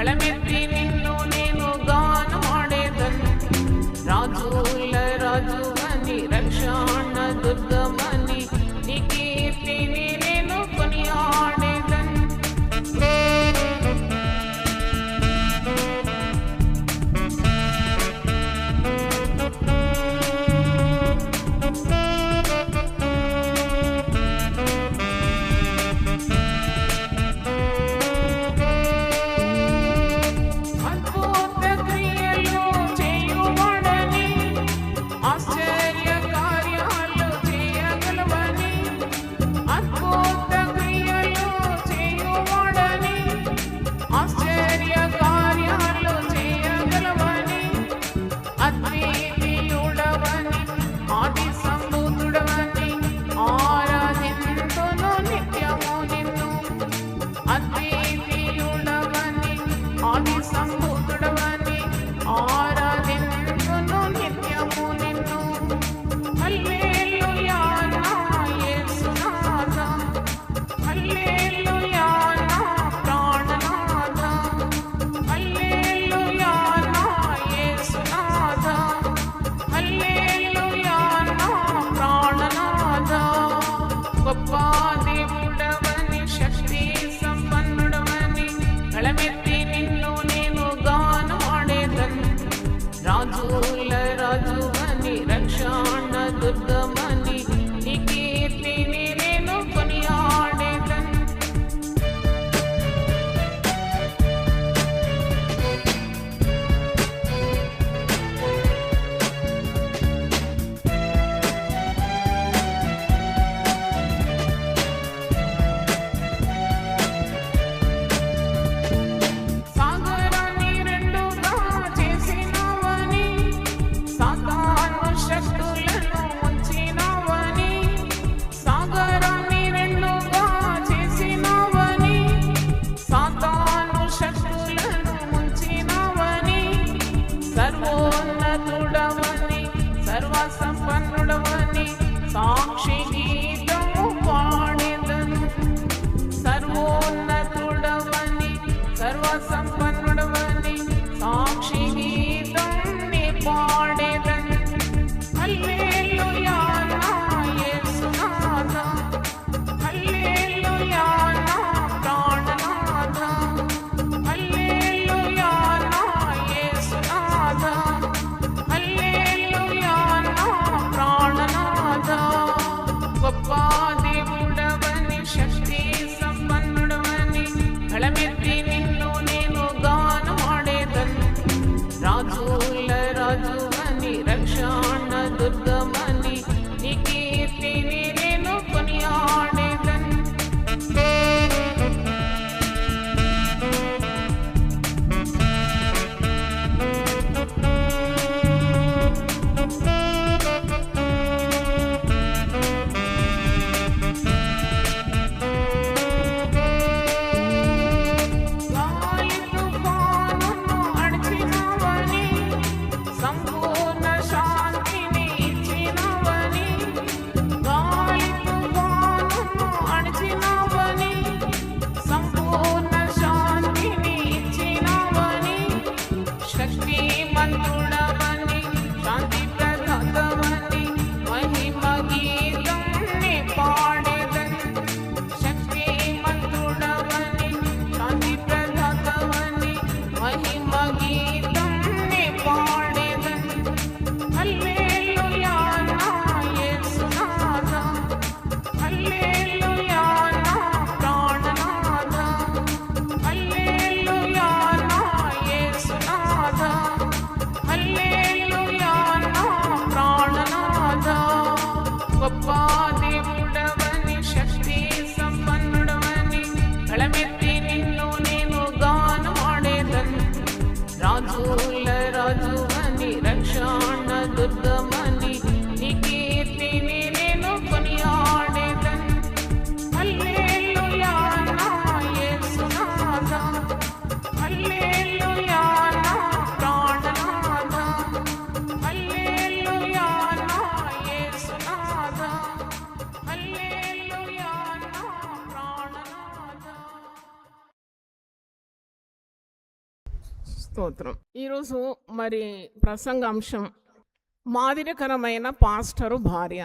గళమెత్తి నిన్ను నేను గానమాడేదను. రాజుల రాజువని రక్షణ దుర్గమని నీ కీర్తిని నేను కొనియాడేదను. సంబుద్ధుడవని ఆరాధింతును నిత్యము నిన్ను. హల్లెలూయా నా యేసునాథా, హల్లెలూయా నా ప్రాణనాథా, హల్లెలూయా నా యేసునాథా, హల్లెలూయా నా ప్రాణనాథా. గొప్ప దేవుడవని శక్తి సంపన్నుడవని గళమెత్తి నిన్ను నేను గానమాడేదను. రాజుల రాజువని రక్షణ దుర్గమని నీ కీర్తిని నేను కొనియాడేదను. సర్వోన్నతుడవని సర్వసంపన్నుడవని సాక్షి గీతము పాడేదను. సర్వోన్నతుడవని సర్వసంపన్నుడవని సాక్షి గీతం నీ పాడేదను. హల్లెలూయా నా యేసునాథా, హల్లెలూయా నా ప్రాణనాథా, హల్లెలూయా నా యేసునాథా, హల్లెలూయా నా ప్రాణనాథా. గొప్ప దేవుడవని శక్తి సంపన్నుడవని గళమెత్తి నిన్ను నేను గానమాడేదను. రాజుల రాజువని రక్షణ దుర్గమని నీ కీర్తిని నేను కొనియాడేదను. సంపూర్ణ శాంతిని ఇచ్చినవని, గాలి తుఫానును అణచినవని, సంపూర్ణ శాంతిని ఇచ్చినవని, శక్తిమంతుడవని శాంతి ప్రదాతవని మహిమ గీతం నీ పాడేదను. శక్తిమంతుడవని శాంతి ప్రదాతవని మహిమ గీతం నీ పాడేదను. హల్లెలూయా నా యేసునాథా, హల్లెలూయా నా ప్రాణనాథా, హల్లెలూయా నా యేసునాథా, హల్లెలూయా నా ప్రాణనాథా. గొప్ప దేవుడవని శక్తి సంపన్నుడవని గళమెత్తి నిన్ను నేను గానమాడేదను. రాజుల రాజువని రక్షణ దుర్గమని నీ కీర్తిని నేను కొనియాడేదను. హల్లెలూయా నా యేసునాథా, హల్లెలూయా నా ప్రాణనాథా, హల్లెలూయా నా యేసునాథా, హల్లెలూయా నా ప్రాణనాథా. స్తోత్రం. ఈరోజు మరి ప్రసంగాంశం మాదిరికరమైన పాస్టరు భార్య.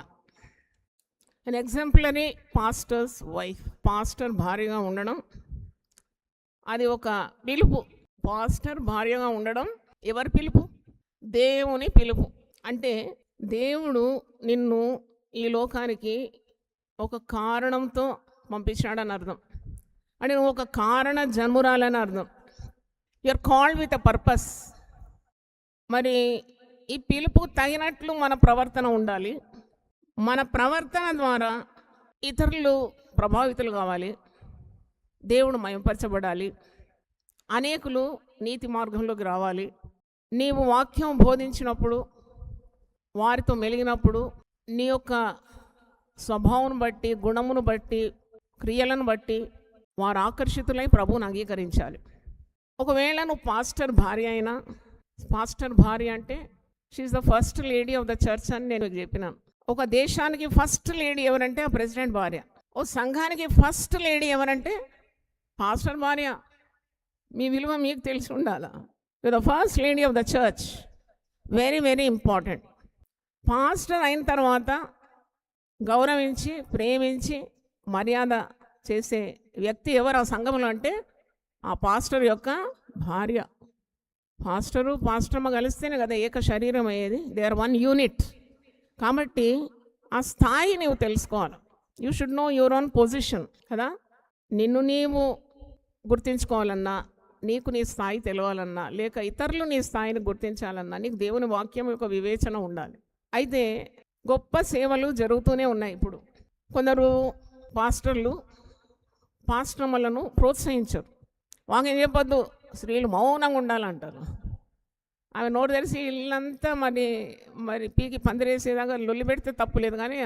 అన్ ఎగ్జాంపులరీ పాస్టర్స్ వైఫ్. పాస్టర్ భార్యగా ఉండడం అది ఒక పిలుపు. పాస్టర్ భార్యగా ఉండడం ఎవరి పిలుపు? దేవుని పిలుపు. అంటే దేవుడు నిన్ను ఈ లోకానికి ఒక కారణంతో పంపించాడని అర్థం. అంటే నువ్వు ఒక కారణ జన్మురాలని అర్థం. You are called with a purpose. మరి ఈ పిలుపు తగినట్లు మన ప్రవర్తన ఉండాలి. మన ప్రవర్తన ద్వారా ఇతరులు ప్రభావితులు కావాలి, దేవుడు మయంపరచబడాలి, అనేకులు నీతి మార్గంలోకి రావాలి. నీవు వాక్యం బోధించినప్పుడు, వారితో మెలిగినప్పుడు నీ యొక్క స్వభావం బట్టి, గుణమును బట్టి, క్రియలను బట్టి వారు ఆకర్షితులై ప్రభువుని అంగీకరించాలి. ఒకవేళ నువ్వు పాస్టర్ భార్య అయినా, పాస్టర్ భార్య అంటే she is the first lady of the church అని నేను చెప్పినాను. ఒక దేశానికి ఫస్ట్ లేడీ ఎవరంటే ఆ ప్రెసిడెంట్ భార్య. ఓ సంఘానికి ఫస్ట్ లేడీ ఎవరంటే పాస్టర్ భార్య. మీ విలువ మీకు తెలిసి ఉండాలా. You the first lady of the church. Very very important. Pastor అయిన తర్వాత గౌరవించి, ప్రేమించి, మర్యాద చేసే వ్యక్తి ఎవరు ఆ సంఘంలో అంటే ఆ పాస్టర్ యొక్క భార్య. పాస్టరు పాస్టర్మ కలిస్తేనే కదా ఏక శరీరం అయ్యేది. They are one unit. కాబట్టి ఆ స్థాయి నీవు తెలుసుకోవాలి. You should know your own position కదా. నిన్ను నీవు గుర్తించుకోవాలన్నా, నీకు నీ స్థాయి తెలవాలన్నా, లేక ఇతరులు నీ స్థాయిని గుర్తించాలన్నా నీకు దేవుని వాక్యం యొక్క వివేచన ఉండాలి. అయితే గొప్ప సేవలు జరుగుతూనే ఉన్నాయి. ఇప్పుడు కొందరు పాస్టర్లు పాస్టర్మలను ప్రోత్సహించరు. వాక్యం చెప్పొద్దు, స్త్రీలు మౌనంగా ఉండాలంటారు. ఆమె నోరు తెరిచి ఇల్లంతా మరి పీకి పందిరేసేదాకా లొల్లి పెడితే తప్పు లేదు, కానీ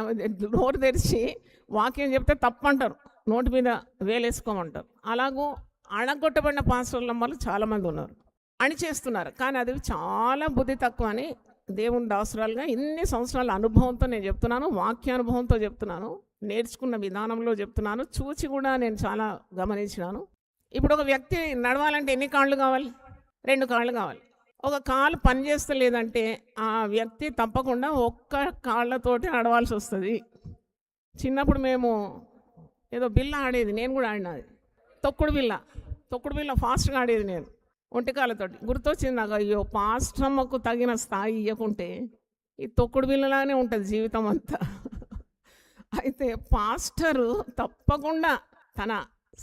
నోరు తెరిచి వాక్యం చెప్తే తప్పు అంటారు, నోటి మీద వేలేసుకోమంటారు. అలాగూ అణగొట్టబడిన పాస్టర్ల వల్ల చాలామంది ఉన్నారు, అణిచేస్తున్నారు. కానీ అది చాలా బుద్ధి తక్కువ అని దేవుని దాసురాలుగా ఇన్ని సంవత్సరాల అనుభవంతో నేను చెప్తున్నాను, వాక్యానుభవంతో చెప్తున్నాను, నేర్చుకున్న విధానంలో చెప్తున్నాను, చూచి కూడా నేను చాలా గమనించినాను. ఇప్పుడు ఒక వ్యక్తి నడవాలంటే ఎన్ని కాళ్ళు కావాలి? 2 కాళ్ళు కావాలి. ఒక కాలు పనిచేస్తలేదంటే ఆ వ్యక్తి తప్పకుండా ఒక్క కాళ్ళతోటి నడవాల్సి వస్తుంది. చిన్నప్పుడు మేము ఏదో బిల్ల ఆడేది, నేను కూడా ఆడినది, తొక్కుడు బిల్ల ఫాస్ట్గా ఆడేది నేను ఒంటికాలతోటి. గుర్తొచ్చింది నాకు, అయ్యో పాస్టర్మకు తగిన స్థాయి ఇవ్వకుంటే ఈ తొక్కుడు బిల్లలానే ఉంటుంది జీవితం అంతా. అయితే పాస్టరు తప్పకుండా తన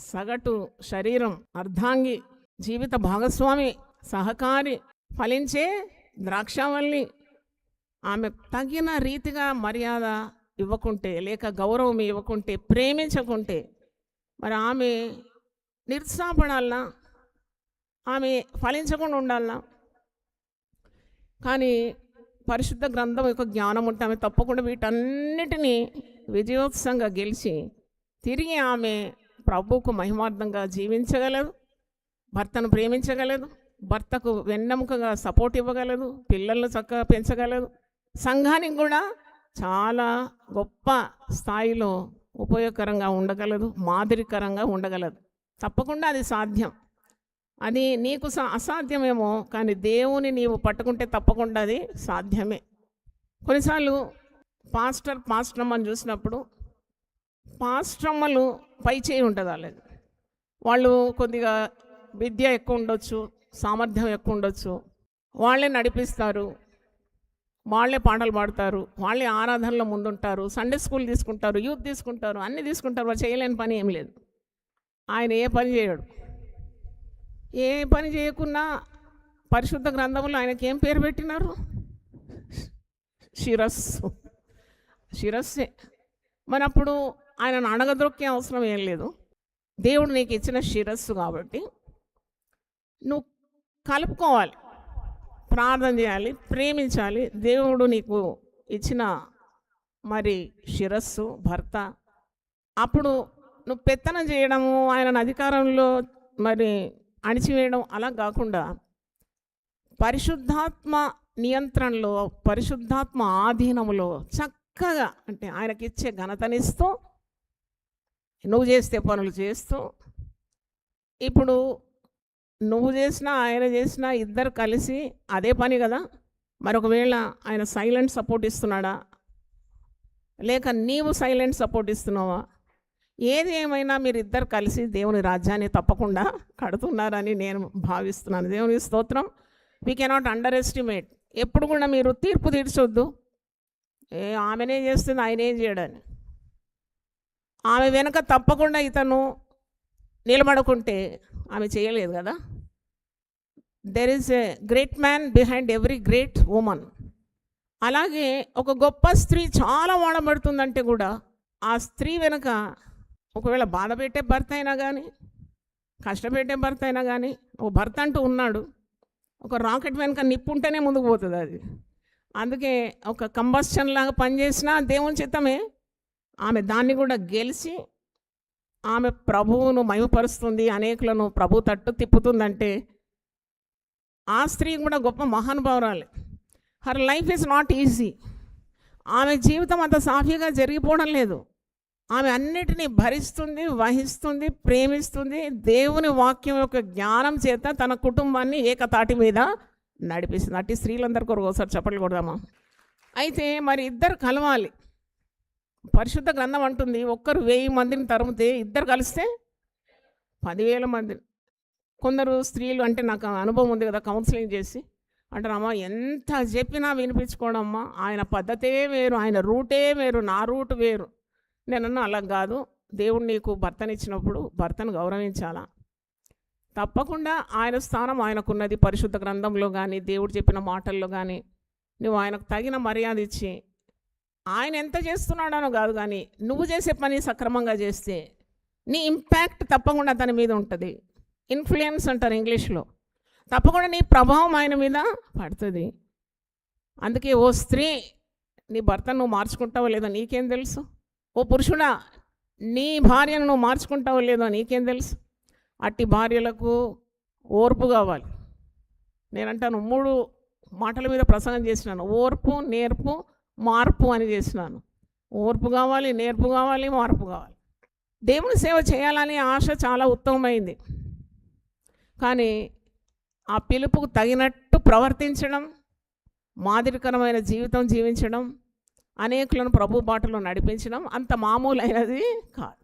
సగటు శరీరం, అర్ధాంగి, జీవిత భాగస్వామి, సహకారి, ఫలించే ద్రాక్షావల్లి, ఆమె తగిన రీతిగా మర్యాద ఇవ్వకుంటే, లేక గౌరవం ఇవ్వకుంటే, ప్రేమించకుంటే మరి ఆమె నిరుత్సాహపడాలనా, ఆమె ఫలించకుండా ఉండాలనా? కానీ పరిశుద్ధ గ్రంథం యొక్క జ్ఞానం ఉంటే ఆమె తప్పకుండా వీటన్నిటినీ విజయోత్సవంగా గెలిచి తిరిగి ఆమె ప్రభువుకు మహిమార్థంగా జీవించగలదు, భర్తను ప్రేమించగలదు, భర్తకు వెన్నెముకగా సపోర్ట్ ఇవ్వగలదు, పిల్లలను చక్కగా పెంచగలదు, సంఘానికి కూడా చాలా గొప్ప స్థాయిలో ఉపయోగకరంగా ఉండగలదు, మాదిరికరంగా ఉండగలదు. తప్పకుండా అది సాధ్యం. అది నీకు అసాధ్యమేమో, కానీ దేవుని నీవు పట్టుకుంటే తప్పకుండా అది సాధ్యమే. కొన్నిసార్లు పాస్టర్మని చూసినప్పుడు పాస్టర్మలు పై చేయి ఉంటుంది వాళ్ళది. వాళ్ళు కొద్దిగా విద్య ఎక్కువ ఉండొచ్చు, సామర్థ్యం ఎక్కువ ఉండొచ్చు, వాళ్ళే నడిపిస్తారు, వాళ్ళే పాటలు పాడతారు, వాళ్ళే ఆరాధనలో ముందుంటారు, సండే స్కూల్ తీసుకుంటారు, యూత్ తీసుకుంటారు, అన్నీ తీసుకుంటారు. వాళ్ళు చేయలేని పని ఏం లేదు. ఆయన ఏ పని చేయడు. ఏ పని చేయకున్నా పరిశుద్ధ గ్రంథంలో ఆయనకి ఏం పేరు పెట్టినారు? శిరస్సే. మరి అప్పుడు ఆయనను అణగదొక్కే అవసరం ఏం లేదు. దేవుడు నీకు ఇచ్చిన శిరస్సు కాబట్టి నువ్వు కలుపుకోవాలి, ప్రార్థన చేయాలి, ప్రేమించాలి. దేవుడు నీకు ఇచ్చిన మరి శిరస్సు భర్త. అప్పుడు నువ్వు పెత్తనం చేయడము, ఆయనను అధికారంలో మరి అణిచివేయడం అలా కాకుండా పరిశుద్ధాత్మ నియంత్రణలో, పరిశుద్ధాత్మ ఆధీనంలో చక్కగా, అంటే ఆయనకిచ్చే ఘనతనిస్తూ, నువ్వు చేస్తే పనులు చేస్తూ, ఇప్పుడు నువ్వు చేసినా ఆయన చేసినా ఇద్దరు కలిసి అదే పని కదా. మరి ఒకవేళ ఆయన సైలెంట్ సపోర్ట్ ఇస్తున్నాడా, లేక నీవు సైలెంట్ సపోర్ట్ ఇస్తున్నావా? ఏది ఏమైనా మీరు ఇద్దరు కలిసి దేవుని రాజ్యాన్ని తప్పకుండా కడుతున్నారని నేను భావిస్తున్నాను. దేవుని స్తోత్రం. We cannot under estimate. ఎప్పుడు కూడా మీరు తీర్పు తీర్చొద్దు, ఆమెనే చేస్తుంది ఆయన ఏం చేయడని. ఆమె వెనుక తప్పకుండా ఇతను నిలబడుకుంటే ఆమె చేయలేదు కదా. There is a great man behind every great woman. అలాగే ఒక గొప్ప స్త్రీ చాలా వాడబడుతుందంటే కూడా ఆ స్త్రీ వెనుక ఒకవేళ బాధ పెట్టే భర్త అయినా కానీ, కష్టపెట్టే భర్త అయినా కానీ, ఒక భర్త అంటూ ఉన్నాడు. ఒక రాకెట్ వెనుక నిప్పు ఉంటేనే ముందుకు పోతుంది అది. అందుకే ఒక కంబస్షన్ లాగా పనిచేసినా దేవుని చిత్తమే. ఆమె దాన్ని కూడా గెలిచి ఆమె ప్రభువును మహిమపరుస్తుంది, అనేకులను ప్రభు తట్టు తిప్పుతుందంటే ఆ స్త్రీ కూడా గొప్ప మహానుభావురాలే. Her life is not easy. ఆమె జీవితం అంత సాఫీగా జరిగిపోవడం లేదు. ఆమె అన్నిటినీ భరిస్తుంది, వహిస్తుంది, ప్రేమిస్తుంది. దేవుని వాక్యం యొక్క జ్ఞానం చేత తన కుటుంబాన్ని ఏకతాటి మీద నడిపిస్తుంది. అట్టి స్త్రీలందరి కొరకు ఒకసారి చప్పట్లు కొడదామా? అయితే మరి ఇద్దరు కలవాలి. పరిశుద్ధ గ్రంథం అంటుంది, ఒక్కరు 1000 మందిని తరిమితే ఇద్దరు కలిస్తే 10,000 మందిని. కొందరు స్త్రీలు అంటే నాకు అనుభవం ఉంది కదా, కౌన్సిలింగ్ చేసి అంటారమ్మా, ఎంత చెప్పినా వినిపించుకోవడమ్మా, ఆయన పద్ధతే వేరు, ఆయన రూటే వేరు, నా రూట్ వేరు. నేనన్నా అలా కాదు, దేవుడు నీకు భర్తనిచ్చినప్పుడు భర్తను గౌరవించాలా. తప్పకుండా ఆయన స్థానం ఆయనకున్నది. పరిశుద్ధ గ్రంథంలో కానీ దేవుడు చెప్పిన మాటల్లో కానీ నువ్వు ఆయనకు తగిన మర్యాద ఇచ్చి, ఆయన ఎంత చేస్తున్నాడనో కాదు కానీ నువ్వు చేసే పని సక్రమంగా చేస్తే నీ ఇంపాక్ట్ తప్పకుండా అతని మీద ఉంటుంది. ఇన్ఫ్లుయెన్స్ అంటారు ఇంగ్లీష్లో. తప్పకుండా నీ ప్రభావం ఆయన మీద పడుతుంది. అందుకే ఓ స్త్రీ, నీ భర్తను నువ్వు మార్చుకుంటావో లేదో నీకేం తెలుసు? ఓ పురుషుడా, నీ భార్యను నువ్వు మార్చుకుంటావో లేదో నీకేం తెలుసు? అట్టి భార్యలకు ఓర్పు కావాలి. నేనంటాను 3 మాటల మీద ప్రసంగం చేసినాను. ఓర్పు, నేర్పు, మార్పు అని చేసినాను. ఓర్పు కావాలి, నేర్పు కావాలి, మార్పు కావాలి. దేవుని సేవ చేయాలని ఆశ చాలా ఉత్తమమైంది. కానీ ఆ పిలుపుకు తగినట్టు ప్రవర్తించడం, మాదిరికరమైన జీవితం జీవించడం, అనేకులను ప్రభు బాటలో నడిపించడం అంత మామూలైనది కాదు.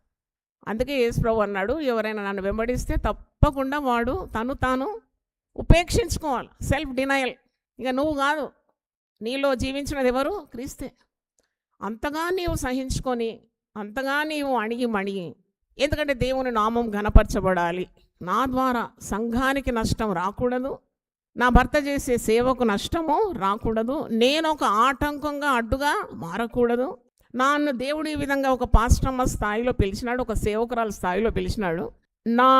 అందుకే యేసు ప్రభు అన్నాడు, ఎవరైనా నన్ను వెంబడిస్తే తప్పకుండా వాడు తను తాను ఉపేక్షించుకోవాలి. Self denial. ఇక నువ్వు కాదు, నీలో జీవించినది ఎవరు? క్రీస్తే. అంతగా నీవు సహించుకొని, అంతగా నీవు అణిగి మణిగి, ఎందుకంటే దేవుని నామం ఘనపరచబడాలి. నా ద్వారా సంఘానికి నష్టం రాకూడదు, నా భర్త చేసే సేవకు నష్టము రాకూడదు, నేను ఒక ఆటంకంగా అడ్డుగా మారకూడదు. నన్ను దేవుడు ఈ విధంగా ఒక పాస్టమ్మ స్థాయిలో పిలిచినాడు, ఒక సేవకురాల స్థాయిలో పిలిచినాడు. నా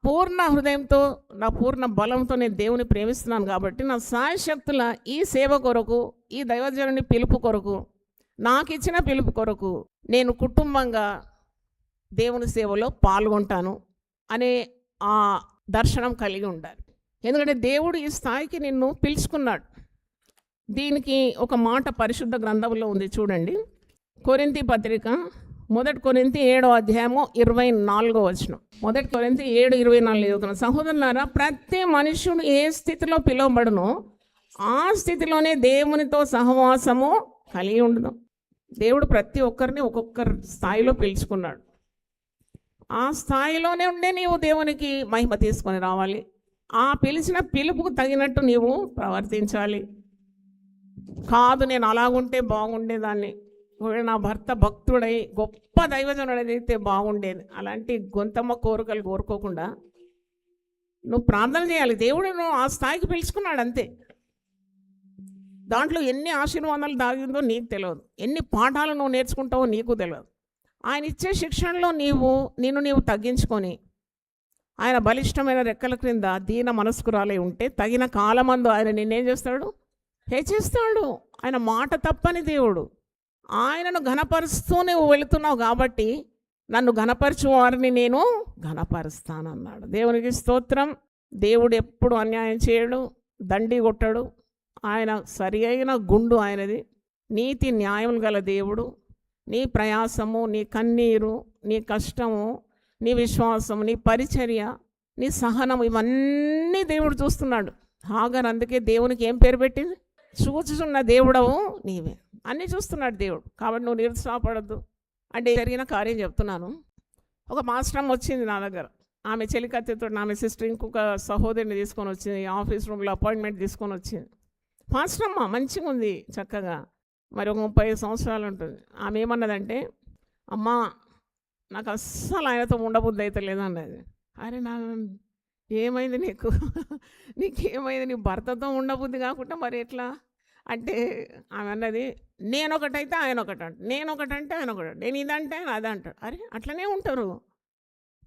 పూర్ణ హృదయంతో, నా పూర్ణ బలంతో నేను దేవుని ప్రేమిస్తున్నాను కాబట్టి నా సాయశక్తుల ఈ సేవ కొరకు, ఈ దైవజనుని పిలుపు కొరకు, నాకు ఇచ్చిన పిలుపు కొరకు నేను కుటుంబంగా దేవుని సేవలో పాల్గొంటాను అనే ఆ దర్శనం కలిగి ఉండాలి. ఎందుకంటే దేవుడు ఈ స్థాయికి నిన్ను పిలుచుకున్నాడు. దీనికి ఒక మాట పరిశుద్ధ గ్రంథంలో ఉంది, చూడండి. కొరింథీ పత్రిక 1 కొరింథీ 7వ అధ్యాయము 24వ వచనం. 1 కొరింథీ 7:24 చదువుతున్నాం. సహోదరులారా, ప్రతి మనుష్యుడు ఏ స్థితిలో పిలువబడునో ఆ స్థితిలోనే దేవునితో సహవాసము కలిగి ఉండదు. దేవుడు ప్రతి ఒక్కరిని ఒక్కొక్కరి స్థాయిలో పిలుచుకున్నాడు. ఆ స్థాయిలోనే ఉండే నీవు దేవునికి మహిమ తీసుకొని రావాలి. ఆ పిలిచిన పిలుపుకు తగినట్టు నీవు ప్రవర్తించాలి. కాదు నేను అలాగుంటే బాగుండేదాన్ని, నా భర్త భక్తుడై గొప్ప దైవజనుడైతే బాగుండేది, అలాంటి గొంతమ్మ కోరికలు కోరుకోకుండా నువ్వు ప్రార్థన చేయాలి. దేవుడు నువ్వు ఆ స్థాయికి పిలుచుకున్నాడు అంతే. దాంట్లో ఎన్ని ఆశీర్వాదాలు దాగిందో నీకు తెలియదు, ఎన్ని పాఠాలు నువ్వు నేర్చుకుంటావో నీకు తెలియదు. ఆయన ఇచ్చే శిక్షణలో నీవు తగ్గించుకొని ఆయన బలిష్టమైన రెక్కల క్రింద దీన మనస్కురాలై ఉంటే తగిన కాలమందు ఆయన నిన్నేం చేస్తాడు? హెచ్చిస్తాడు. ఆయన మాట తప్పని దేవుడు. ఆయనను ఘనపరుస్తూ నువ్వు వెళుతున్నావు కాబట్టి నన్ను ఘనపరచు వారిని నేను ఘనపరుస్తానన్నాడు. దేవునికి స్తోత్రం. దేవుడు ఎప్పుడు అన్యాయం చేయడు, దండి కొట్టడు. ఆయన సరి అయిన గుండు ఆయనది. నీతి న్యాయం గల దేవుడు. నీ ప్రయాసము, నీ కన్నీరు, నీ కష్టము, నీ విశ్వాసము, నీ పరిచర్య నీ సహనం, ఇవన్నీ దేవుడు చూస్తున్నాడు. హాగర్ అందుకే దేవునికి ఏం పేరు పెట్టింది? చూచుచున్న దేవుడవు నీవే. అన్నీ చూస్తున్నాడు దేవుడు. కాబట్టి నువ్వు నిరుత్సాహపడద్దు. అంటే జరిగిన కార్యం చెప్తున్నాను. ఒక మాస్టర్ వచ్చింది నా దగ్గర. ఆమె చెలికత్తెతో, ఆమె సిస్టర్ ఇంకొక సహోదరిని తీసుకొని వచ్చింది. ఆఫీస్ రూమ్లో అపాయింట్మెంట్ తీసుకొని వచ్చింది. మాస్టర్ అమ్మ మంచిగా ఉంది, చక్కగా, మరి ఒక 35 సంవత్సరాలు ఉంటుంది. ఆమె ఏమన్నదంటే, అమ్మా నాకు అస్సలు ఆయనతో ఉండబుద్ధి అయితే లేదన్నది. అరే ఏమైంది నీకు? నీకేమైంది? నీ భర్తతో ఉండబుద్ధి కాకుండా మరి ఎట్లా అంటే, ఆమె అన్నది, నేను ఒకటైతే ఆయన ఒకటంట, నేను ఒకటంటే ఆయన ఒకటి, నేను ఇదంటే ఆయన అదంటాడు. అరే అట్లనే ఉంటారు.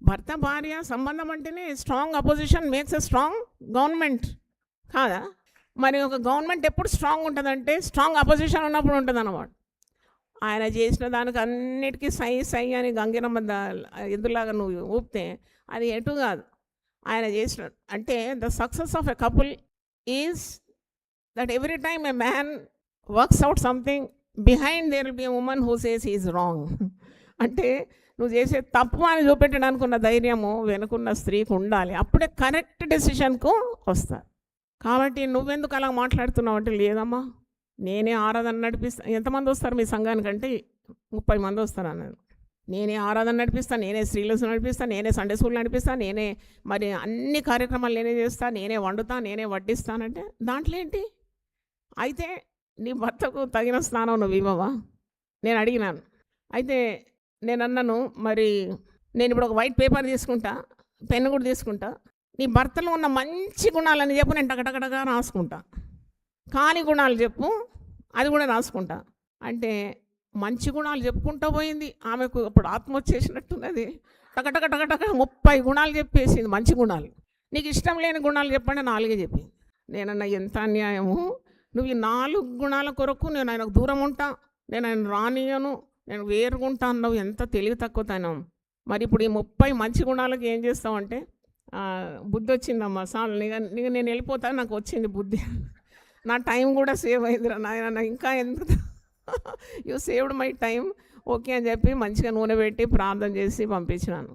భర్త భార్య సంబంధం అంటేనే strong opposition makes a strong government కాదా? మరి ఒక గవర్నమెంట్ ఎప్పుడు స్ట్రాంగ్ ఉంటుందంటే స్ట్రాంగ్ అపోజిషన్ ఉన్నప్పుడు ఉంటుంది అన్నమాట. ఆయన చేసిన దానికి అన్నిటికీ సై సై అని గంగిరమ్మ ఎదురులాగా నువ్వు ఊపితే అది ఎటు కాదు. ఆయన చేసిన అంటే the success of a couple is that every time a man works out something behind there will be a woman who says is wrong. అంటే నువ్వు చేసే తప్పు అని చూపెట్టడానికి ఉన్న ధైర్యము వెనుకున్న స్త్రీకి ఉండాలి. అప్పుడే కరెక్ట్ డెసిషన్కు వస్తారు. కాబట్టి నువ్వెందుకు అలా మాట్లాడుతున్నావు అంటే, లేదమ్మా నేనే ఆరాధన నడిపిస్తాను. ఎంతమంది వస్తారు మీ సంఘానికంటే? 30 మంది వస్తారు అన్నాను. నేనే ఆరాధన నడిపిస్తాను, నేనే స్త్రీలస్ నడిపిస్తాను, నేనే సండే స్కూల్ నడిపిస్తాను, నేనే మరి అన్ని కార్యక్రమాలు నేనే చేస్తాను, నేనే వండుతాను, నేనే వడ్డిస్తానంటే దాంట్లో ఏంటి? అయితే నీ భర్తకు తగిన స్నానం నువ్వు ఇవ్వవా? నేను అడిగినాను. అయితే నేను అన్నాను, మరి నేను ఇప్పుడు ఒక వైట్ పేపర్ తీసుకుంటా, పెన్ను కూడా తీసుకుంటా, నీ భర్తలో ఉన్న మంచి గుణాలని చెప్పు, నేను టకటకటగా రాసుకుంటా. కాని గుణాలు చెప్పు, అది కూడా రాసుకుంటా. అంటే మంచి గుణాలు చెప్పుకుంటూ పోయింది. ఆమెకు అప్పుడు ఆత్మ వచ్చేసినట్టున్నది. టకటకటకటక 30 గుణాలు చెప్పేసింది, మంచి గుణాలు. నీకు ఇష్టం లేని గుణాలు చెప్పండి, 4 చెప్పింది. నేనన్నా ఎంత అన్యాయము! నువ్వు ఈ 4 గుణాల కొరకు నేను ఆయనకు దూరం ఉంటా, నేను ఆయన రానియను, నేను వేరుగుంటా అన్నావు. ఎంత తెలివి తక్కువతనం! మరి ఇప్పుడు ఈ 30 మంచి గుణాలకు ఏం చేస్తావంటే, బుద్ధి వచ్చిందమ్మా సార్, నేను వెళ్ళిపోతా, నాకు వచ్చింది బుద్ధి, నా టైం కూడా సేవ్ అయిందిరా నాయన, ఇంకా ఎందుకు you saved my time, okay అని చెప్పి మంచిగా నూనె పెట్టి ప్రార్థన చేసి పంపించినాను.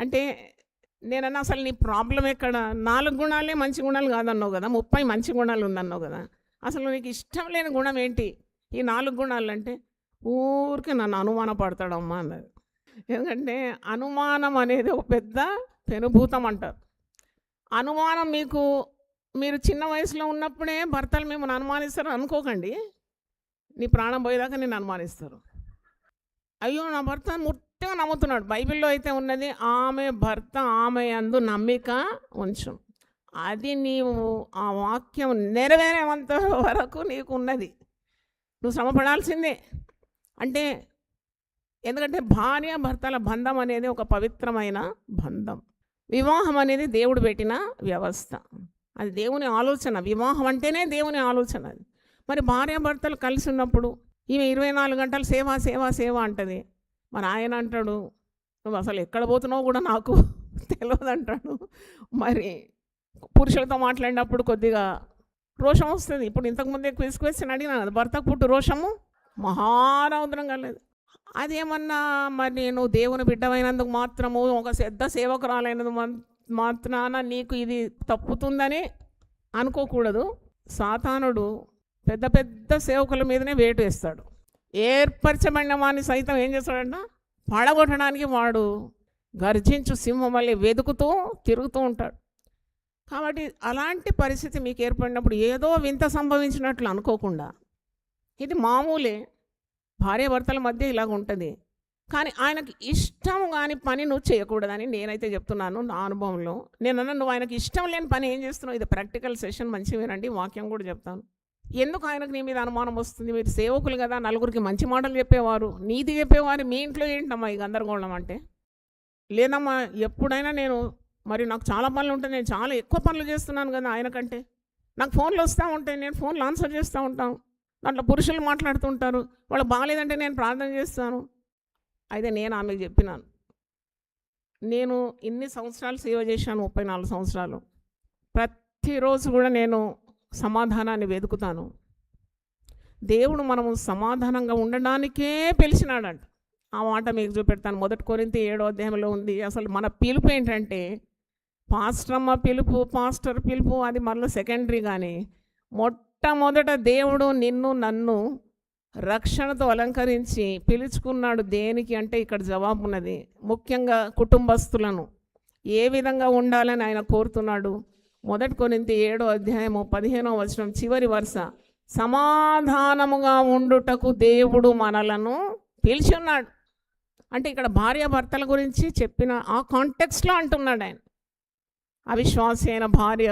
అంటే నేనన్నా అసలు నీ ప్రాబ్లం ఎక్కడ? 4 గుణాలే మంచి గుణాలు కాదన్నావు కదా, 30 మంచి గుణాలు ఉందన్నావు కదా, అసలు నీకు ఇష్టం లేని గుణం ఏంటి? ఈ 4 గుణాలు అంటే ఊరికే నన్ను అనుమాన పడతాడమ్మా అన్నది. ఎందుకంటే అనుమానం అనేది ఒక పెద్ద పెనుభూతం అంటారు. అనుమానం మీరు చిన్న వయసులో ఉన్నప్పుడే భర్తలు మిమ్మల్ని అనుమానిస్తారు అనుకోకండి, నీ ప్రాణం పోయేదాకా నేను అనుమానిస్తారు. అయ్యో నా భర్త ముట్టిగా నమ్ముతున్నాడు. బైబిల్లో అయితే ఉన్నది, ఆమె భర్త ఆమె యందు నమ్మిక ఉంచు. అది నీవు ఆ వాక్యం నెరవేరేంత వరకు నీకు ఉన్నది, నువ్వు శ్రమపడాల్సిందే. అంటే ఎందుకంటే భార్య భర్తల బంధం అనేది ఒక పవిత్రమైన బంధం. వివాహం అనేది దేవుడు పెట్టిన వ్యవస్థ, అది దేవుని ఆలోచన. వివాహం అంటేనే దేవుని ఆలోచన అది. మరి భార్యాభర్తలు కలిసి ఉన్నప్పుడు ఈమె 24 గంటలు సేవ సేవ సేవ అంటది. మరి ఆయన అంటాడు, నువ్వు అసలు ఎక్కడ పోతున్నావు కూడా నాకు తెలియదు అంటాడు. మరి పురుషులతో మాట్లాడినప్పుడు కొద్దిగా రోషం వస్తుంది. ఇప్పుడు ఇంతకుముందే క్వశ్చన్ అడిగినాను, అది భర్తకు పుట్టు రోషము మహారౌద్రం కలేదు. అదేమన్నా మరి నేను దేవుని బిడ్డమైనందుకు మాత్రము, ఒక పెద్ద సేవకురాలైనందుకు మాత్రాన నీకు ఇది తప్పుతుందని అనుకోకూడదు. సాతానుడు పెద్ద పెద్ద సేవకుల మీదనే వేటు వేస్తాడు. ఏర్పరచబడిన వాడిని సైతం ఏం చేస్తాడంట, పడగొట్టడానికి వాడు గర్జించు సింహం వల్లే వెతుకుతూ తిరుగుతూ ఉంటాడు. కాబట్టి అలాంటి పరిస్థితి మీకు ఏర్పడినప్పుడు ఏదో వింత సంభవించినట్లు అనుకోకుండా, ఇది మామూలే, భార్యాభర్తల మధ్య ఇలాగ ఉంటుంది. కానీ ఆయనకి ఇష్టం కాని పని నువ్వు చేయకూడదని నేనైతే చెప్తున్నాను నా అనుభవంలో. నేనన్నా నువ్వు ఆయనకి ఇష్టం లేని పని ఏం చేస్తున్నావు? ఇది ప్రాక్టికల్ సెషన్, మంచిగా వినండి, వాక్యం కూడా చెప్తాను. ఎందుకు ఆయనకు నీ మీద అనుమానం వస్తుంది? మీరు సేవకులు కదా, నలుగురికి మంచి మాటలు చెప్పేవారు, నీతి చెప్పేవారు, మీ ఇంట్లో ఏంటమ్మా ఈ గందరగోళం అంటే? లేదమ్మా, ఎప్పుడైనా నేను మరి నాకు చాలా పనులు ఉంటాయి, నేను చాలా ఎక్కువ పనులు చేస్తున్నాను కదా ఆయనకంటే. నాకు ఫోన్లు వస్తూ ఉంటాయి, నేను ఫోన్లు ఆన్సర్ చేస్తూ ఉంటాను, దాంట్లో పురుషులు మాట్లాడుతుంటారు, వాళ్ళు బాగాలేదంటే నేను ప్రార్థన చేస్తాను. అయితే నేను ఆమెకు చెప్పినాను, నేను ఇన్ని సంవత్సరాలు సేవ చేశాను, 34 సంవత్సరాలు, ప్రతిరోజు కూడా నేను సమాధానాన్ని వెతుకుతాను. దేవుడు మనము సమాధానంగా ఉండడానికే పిలిచినాడంట. ఆ మాట మీకు చూపెడతాను. 1 కొరింథీ 7వ అధ్యాయంలో ఉంది. అసలు మన పిలుపు ఏంటంటే పాస్టరమ్మ పిలుపు, పాస్టర్ పిలుపు అది మళ్ళీ సెకండరీ. కానీ మొట్టమొదట దేవుడు నిన్ను నన్ను రక్షణతో అలంకరించి పిలుచుకున్నాడు. దేనికి అంటే ఇక్కడ జవాబు ఉన్నది. ముఖ్యంగా కుటుంబస్తులను ఏ విధంగా ఉండాలని ఆయన కోరుతున్నాడు. 1 కొరింథీ 7:15 చివరి వరుస, సమాధానముగా ఉండుటకు దేవుడు మనలను పిలిచి ఉన్నాడు. అంటే ఇక్కడ భార్యాభర్తల గురించి చెప్పిన ఆ కాంటెక్స్ట్లో అంటున్నాడు ఆయన. అవిశ్వాసి అయిన భార్య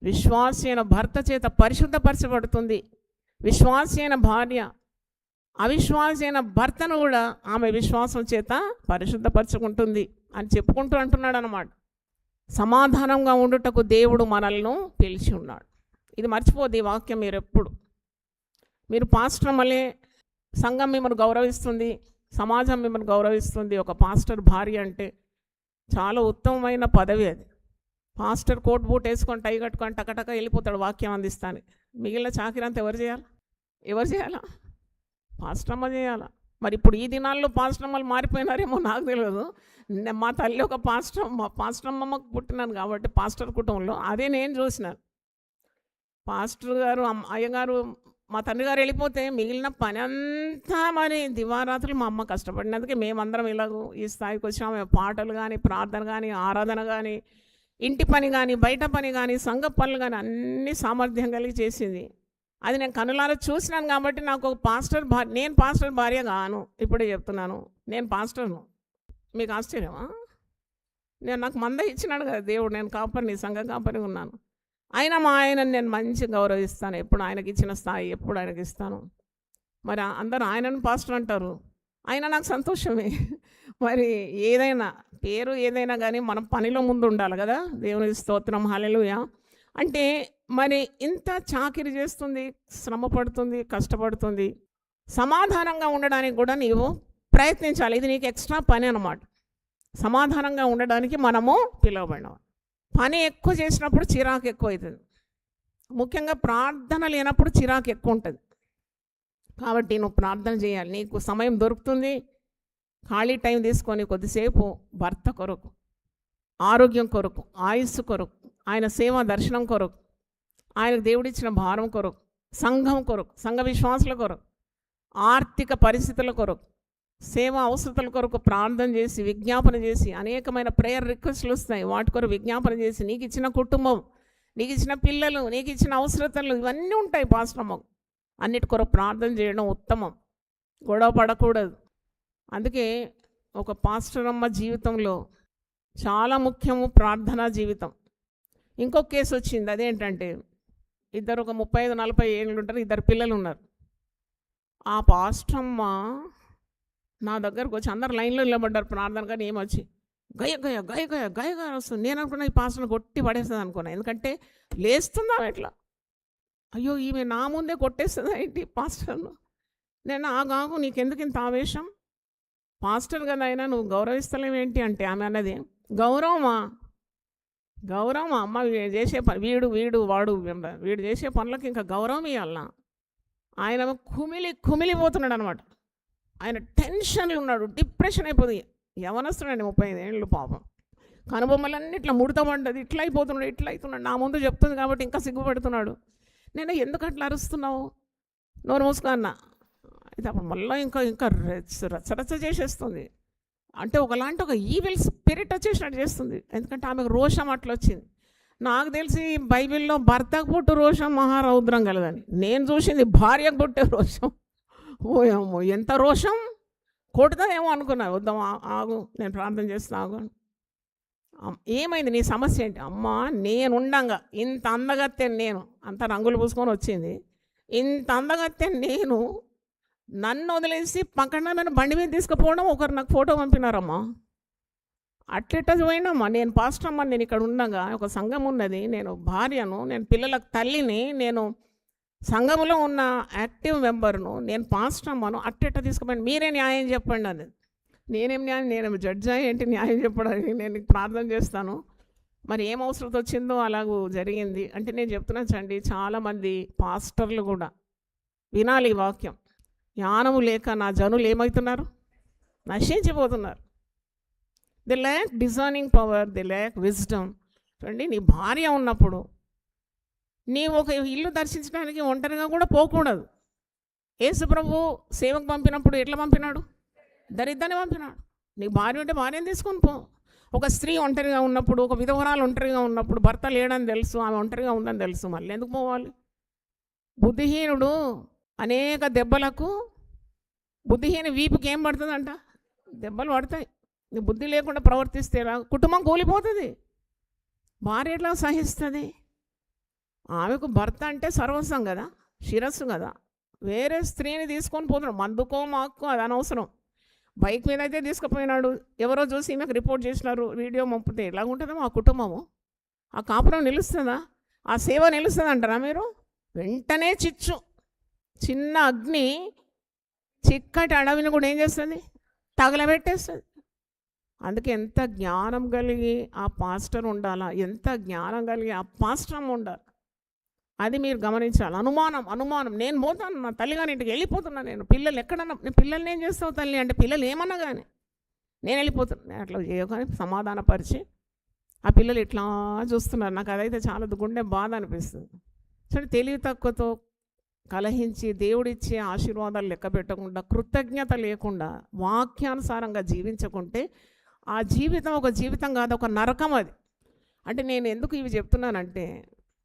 విశ్వాసి అయిన భర్త చేత పరిశుద్ధపరచబడుతుంది. విశ్వాసి అయిన భార్య అవిశ్వాసి అయిన భర్తను కూడా ఆమె విశ్వాసం చేత పరిశుద్ధపరచుకుంటుంది అని చెప్పుకుంటూ అంటున్నాడు అన్నమాట. సమాధానంగా ఉండుటకు దేవుడు మనల్ని పిలిచి ఉన్నాడు. ఇది మర్చిపోద్ది ఈ వాక్యం. మీరు పాస్టర్ మళ్ళీ సంఘం మిమ్మల్ని గౌరవిస్తుంది, సమాజం మిమ్మల్ని గౌరవిస్తుంది. ఒక పాస్టర్ భార్య అంటే చాలా ఉత్తమమైన పదవి అది. పాస్టర్ కోట్ బూట్ వేసుకొని టై కట్టుకొని టకటక వెళ్ళిపోతాడు వాక్యం అందిస్తాను. మిగిలిన చాకిరంతా ఎవరు చేయాలా? పాస్టర్మ్మ చేయాలా? మరి ఇప్పుడు ఈ దినాల్లో పాస్టర్మ్మలు మారిపోయినారేమో నాకు తెలియదు. మా తల్లి ఒక పాస్టర్మ్మకు పుట్టినాను కాబట్టి పాస్టర్ కుటుంబంలో అదే నేను చూసినాను. పాస్టర్ గారు అయ్యగారు మా తండ్రి గారు వెళ్ళిపోతే మిగిలిన పని అంతా మరి దివారాత్రులు మా అమ్మ కష్టపడినందుకే మేమందరం ఇలాగూ ఈ స్థాయికి వచ్చాము. పాటలు కానీ, ప్రార్థన కానీ, ఆరాధన కానీ, ఇంటి పని కానీ, బయట పని కానీ, సంఘ పనులు కానీ అన్నీ సామర్థ్యం కలిగి చేసింది. అది నేను కనులారా చూసినాను కాబట్టి నాకు ఒక పాస్టర్ భార్య, నేను పాస్టర్ భార్య గాను. ఇప్పుడే చెప్తున్నాను, నేను పాస్టర్ను. మీకు ఆశ్చర్యమా? నాకు మంద ఇచ్చినాడు కదా దేవుడు. నేను కాపరిని, సంఘ కాపరి ఉన్నాను. అయినా మా ఆయనని నేను మంచిగా గౌరవిస్తాను. ఎప్పుడు ఆయనకి ఇచ్చిన స్థాయి ఎప్పుడు ఆయనకి ఇస్తాను. మరి అందరూ ఆయనను పాస్టర్ అంటారు. అయినా నాకు సంతోషమే. మరి ఏదైనా పేరు ఏదైనా కానీ మనం పనిలో ముందు ఉండాలి కదా. దేవుని స్తోత్రం, హల్లెలూయా. అంటే మరి ఇంత చాకిరి చేస్తుంది, శ్రమ పడుతుంది, కష్టపడుతుంది. సమాధానంగా ఉండడానికి కూడా నీవు ప్రయత్నించాలి. ఇది నీకు ఎక్స్ట్రా పని అన్నమాట. సమాధానంగా ఉండడానికి మనము పిలువబడినాం. పని ఎక్కువ చేసినప్పుడు చిరాకు ఎక్కువ అవుతుంది. ముఖ్యంగా ప్రార్థన లేనప్పుడు చిరాకు ఎక్కువ ఉంటుంది. కాబట్టి నువ్వు ప్రార్థన చేయాలి. నీకు సమయం దొరుకుతుంది, ఖాళీ టైం తీసుకొని కొద్దిసేపు భర్త కొరకు, ఆరోగ్యం కొరకు, ఆయుస్సు కొరకు, ఆయన సేవా దర్శనం కొరకు, ఆయనకు దేవుడిచ్చిన భారం కొరకు, సంఘం కొరకు, సంఘ విశ్వాసుల కొరకు, ఆర్థిక పరిస్థితుల కొరకు, సేవా అవసరతల కొరకు ప్రార్థన చేసి విజ్ఞాపన చేసి, అనేకమైన ప్రేయర్ రిక్వెస్ట్లు వస్తాయి, వాటి కొరకు విజ్ఞాపన చేసి, నీకు ఇచ్చిన కుటుంబం, నీకు ఇచ్చిన పిల్లలు, నీకు ఇచ్చిన అవసరతలు ఇవన్నీ ఉంటాయి పాస్టర్మ్మకు. అన్నిటి కొరకు ప్రార్థన చేయడం ఉత్తమం. గొడవ పడకూడదు. అందుకే ఒక పాస్టర్ అమ్మ జీవితంలో చాలా ముఖ్యము ప్రార్థనా జీవితం. ఇంకొక కేసు వచ్చింది. అదేంటంటే ఇద్దరు ఒక 35-40 ఏళ్ళు ఉంటారు, 2 పిల్లలు ఉన్నారు. ఆ పాస్టర్మ్మ నా దగ్గరకు వచ్చి అందరు లైన్లో నిలబడ్డారు ప్రార్థన. కానీ ఏమొచ్చి గయ గయ గయ గయ గయ గయ వస్తుంది. నేను అనుకున్నా ఈ పాస్టర్ని కొట్టి పడేస్తుంది అనుకున్నా. ఎందుకంటే లేస్తుందా ఎట్లా, అయ్యో ఈమె నా ముందే కొట్టేస్తుందా ఏంటి పాస్టర్ను. నేను ఆగాగు, నీకెందుకు ఇంత ఆవేశం, పాస్టర్ కదా అయినా నువ్వు గౌరవిస్తలేవేంటి అంటే ఆమె అన్నది, గౌరవమా అమ్మ, వీడు చేసే పని వీడు చేసే పనులకు ఇంకా గౌరవం ఇవ్వాలన్నా. ఆయన కుమిలిపోతున్నాడు అనమాట. ఆయన టెన్షన్లు ఉన్నాడు, డిప్రెషన్ అయిపోతుంది. యవనస్తున్నాడు, 35 ఏళ్ళు పాపం. కనుబొమ్మలన్నీ ఇట్లా ముడతపడ్డది, ఇట్లా అవుతున్నాడు. నా ముందు చెప్తుంది కాబట్టి ఇంకా సిగ్గుపడుతున్నాడు. నేను ఎందుకు అట్లా అరుస్తున్నావు, నోరు మూసుకున్నా. అయితే అప్పుడు మళ్ళీ ఇంకా రచ్చరచ్చ చేసేస్తుంది. అంటే ఒకలాంటి ఒక ఈవిల్ స్పిరిట్ వచ్చేసినట్టు చేస్తుంది. ఎందుకంటే ఆమెకు రోషం అట్లా వచ్చింది. నాకు తెలిసి బైబిల్లో భర్తకు పుట్టు రోషం మహారౌద్రం కలదని, నేను చూసింది భార్యకు పుట్టే రోషం. ఓయమ్మో ఎంత రోషం, కొడుతుందేమో అనుకున్నా. వద్దాం ఆగు, నేను ప్రార్థన చేస్తా, ఆగు. ఏమైంది, నీ సమస్య ఏంటి? అమ్మా నేను ఉండంగా ఇంత అందగత్తే, నేను అంత రంగులు పూసుకొని వచ్చింది, ఇంత అందగత్తే నేను, నన్ను వదిలేసి పక్కన నన్ను బండి మీద తీసుకుపోవడం, ఒకరు నాకు ఫోటో పంపినారమ్మా. అట్లెట్ట పోయినమ్మా, నేను పాస్టర్ అమ్మ, నేను ఇక్కడ ఉండగా ఒక సంఘం ఉన్నది, నేను భార్యను, నేను పిల్లలకు తల్లిని, నేను సంఘంలో ఉన్న యాక్టివ్ మెంబర్ను, నేను పాస్టర్ అమ్మను, అట్టెట్ట తీసుకుపోయింది. మీరే న్యాయం చెప్పండి అని. నేనేం న్యాయం, నేనేం జడ్జా ఏంటి న్యాయం చెప్పడానికి? నేను ప్రార్థన చేస్తాను. మరి ఏం అవసరం వచ్చిందో అలాగూ జరిగింది. అంటే నేను చెప్తున్నాను చండి, చాలామంది పాస్టర్లు కూడా వినాలి ఈ వాక్యం. జ్ఞానము లేక నా జనులు ఏమవుతున్నారు, నశించిపోతున్నారు. The lack discerning power, the lack wisdom, చూడండి, నీ భార్య ఉన్నప్పుడు నీవు ఒక ఇల్లు దర్శించడానికి ఒంటరిగా కూడా పోకూడదు. యేసుప్రభు సేవకు పంపినప్పుడు ఎట్లా పంపినాడు? దరిద్రాన్ని పంపినాడు. నీకు భార్య ఉంటే భార్యను తీసుకొని పో. ఒక స్త్రీ ఒంటరిగా ఉన్నప్పుడు, ఒక విధవరాలు ఒంటరిగా ఉన్నప్పుడు, భర్త లేడని తెలుసు, ఆమె ఒంటరిగా ఉందని తెలుసు, మళ్ళీ ఎందుకు పోవాలి? బుద్ధిహీనుడు అనేక దెబ్బలకు, బుద్ధిహీన వీపుకి ఏం పడుతుందంట? దెబ్బలు పడతాయి. నీ బుద్ధి లేకుండా ప్రవర్తిస్తే కుటుంబం కూలిపోతుంది. భార్య ఎట్లా సహిస్తుంది? ఆమెకు భర్త అంటే సర్వస్వం కదా, శిరస్సు కదా. వేరే స్త్రీని తీసుకొని పోతున్నాడు, మందుకో మాకో అది అనవసరం. బైక్ మీద అయితే తీసుకుపోయినాడు, ఎవరో చూసి ఈమెకు రిపోర్ట్ చేసినారు, వీడియో పంపితే ఎలాగుంటుందో ఆ కుటుంబము? ఆ కాపురం నిలుస్తుందా? ఆ సేవ నిలుస్తుంది అంటారా మీరు? వెంటనే చిచ్చు, చిన్న అగ్ని చిక్కటి అడవిని కూడా ఏం చేస్తుంది? తగలబెట్టేస్తుంది. అందుకే ఎంత జ్ఞానం కలిగి ఆ పాస్టర్ ఉండాలా, ఎంత జ్ఞానం కలిగి ఆ పాస్టర్ ఉండాలి, అది మీరు గమనించాలి. అనుమానం నేను పోతాను, నా తల్లిగారింటికి వెళ్ళిపోతున్నాను, నేను పిల్లలు ఎక్కడన్నా, నేను పిల్లల్ని ఏం చేస్తావు తల్లి అంటే, పిల్లలు ఏమన్నా కానీ నేను వెళ్ళిపోతున్నాను, అట్లా చేయగానే సమాధానపరిచి ఆ పిల్లలు ఇట్లా చూస్తున్నారు. నాకు అదైతే చాలా గుండె బాధ అనిపిస్తుంది. సరే, తెలివి తక్కువతో కలహించి దేవుడిచ్చే ఆశీర్వాదాలు లెక్క పెట్టకుండా, కృతజ్ఞత లేకుండా, వాక్యానుసారంగా జీవించకుంటే ఆ జీవితం ఒక జీవితం కాదు, ఒక నరకం అది. అంటే నేను ఎందుకు ఇవి చెప్తున్నానంటే,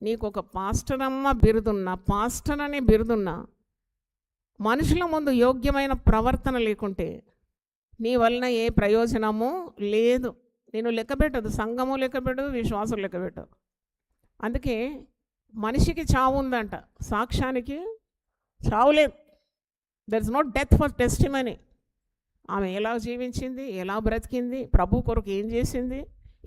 నీకు ఒక పాస్టర్ అమ్మ బిరుదున్నా, పాస్టర్ అనే బిరుదున్నా, మనుషుల ముందు యోగ్యమైన ప్రవర్తన లేకుంటే నీ వలన ఏ ప్రయోజనము లేదు. నేను లెక్కబెట్టదు, సంఘము లెక్కబెట్టదు, విశ్వాసం లెక్కబెట్టదు. అందుకే మనిషికి చావు ఉందంట, సాక్ష్యానికి చావు లేదు. There is no death for testimony. ఆమె ఎలా జీవించింది, ఎలా బ్రతికింది, ప్రభు కొరకు ఏం చేసింది,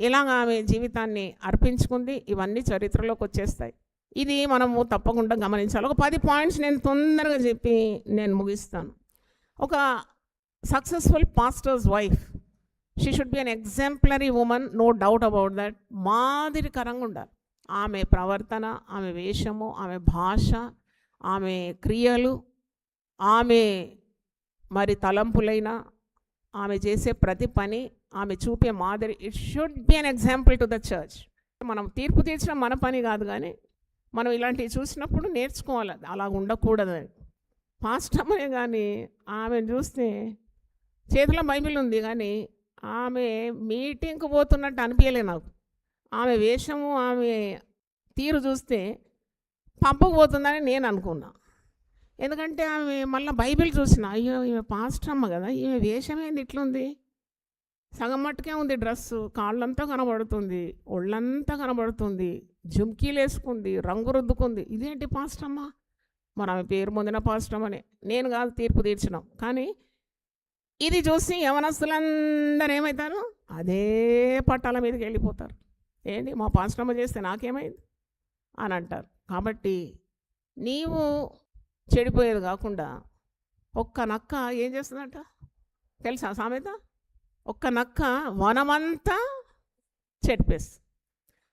ఎలాగ ఆమె జీవితాన్ని అర్పించుకుంది, ఇవన్నీ చరిత్రలోకి వచ్చేస్తాయి. ఇది మనము తప్పకుండా గమనించాలి. ఒక 10 పాయింట్స్ నేను తొందరగా చెప్పి నేను ముగిస్తాను. ఒక successful pastor's wife, she should be an exemplary women, no doubt about that. మాదిరికరంగా ఉండాలి ఆమె ప్రవర్తన, ఆమె వేషము, ఆమె భాష, ఆమె క్రియలు, ఆమె మరి తలంపులైనా, ఆమె చేసే ప్రతి పని, ఆమె చూపే మాదిరి, it should be an example to the church. మనం తీర్పు తీర్చడం మన పని కాదు, కానీ మనం ఇలాంటివి చూసినప్పుడు నేర్చుకోవాలి, అలా ఉండకూడదని. పాస్టర్ అమ్మనే కానీ ఆమెను చూస్తే చేతిలో బైబిల్ ఉంది, కానీ ఆమె మీటింగ్కి పోతున్నట్టు అనిపించలే నాకు. ఆమె వేషము, ఆమె తీరు చూస్తే పంపకు పోతుందని నేను అనుకున్నా. ఎందుకంటే ఆమె మళ్ళీ బైబిల్ చూసిన, అయ్యో ఈమె పాస్టర్ అమ్మ కదా, ఈమె వేషం ఏంది ఇట్లుంది, సగం మట్టుకే ఉంది డ్రెస్సు, కాళ్ళంతా కనబడుతుంది, ఒళ్ళంతా కనబడుతుంది, జుమ్కీలు వేసుకుంది, రంగు రుద్దుకుంది, ఇదేంటి పాస్టర్ అమ్మ? మరి ఆమె పేరు పొందిన పాస్టర్ అమ్మనే, నేను కాదు తీర్పు తీర్చినాం. కానీ ఇది చూసి యవనస్తులందరూ ఏమవుతారు? అదే పట్టాల మీదకి వెళ్ళిపోతారు. ఏంటి మా పాస్టర్ అమ్మ చేస్తే నాకేమైంది అని అంటారు. కాబట్టి నీవు చెడిపోయేది కాకుండా, ఒక్క నక్క ఏం చేస్తుందంట తెలుసా సామెత? ఒక్క నక్క వనమంతా చెడిపేస్తుంది.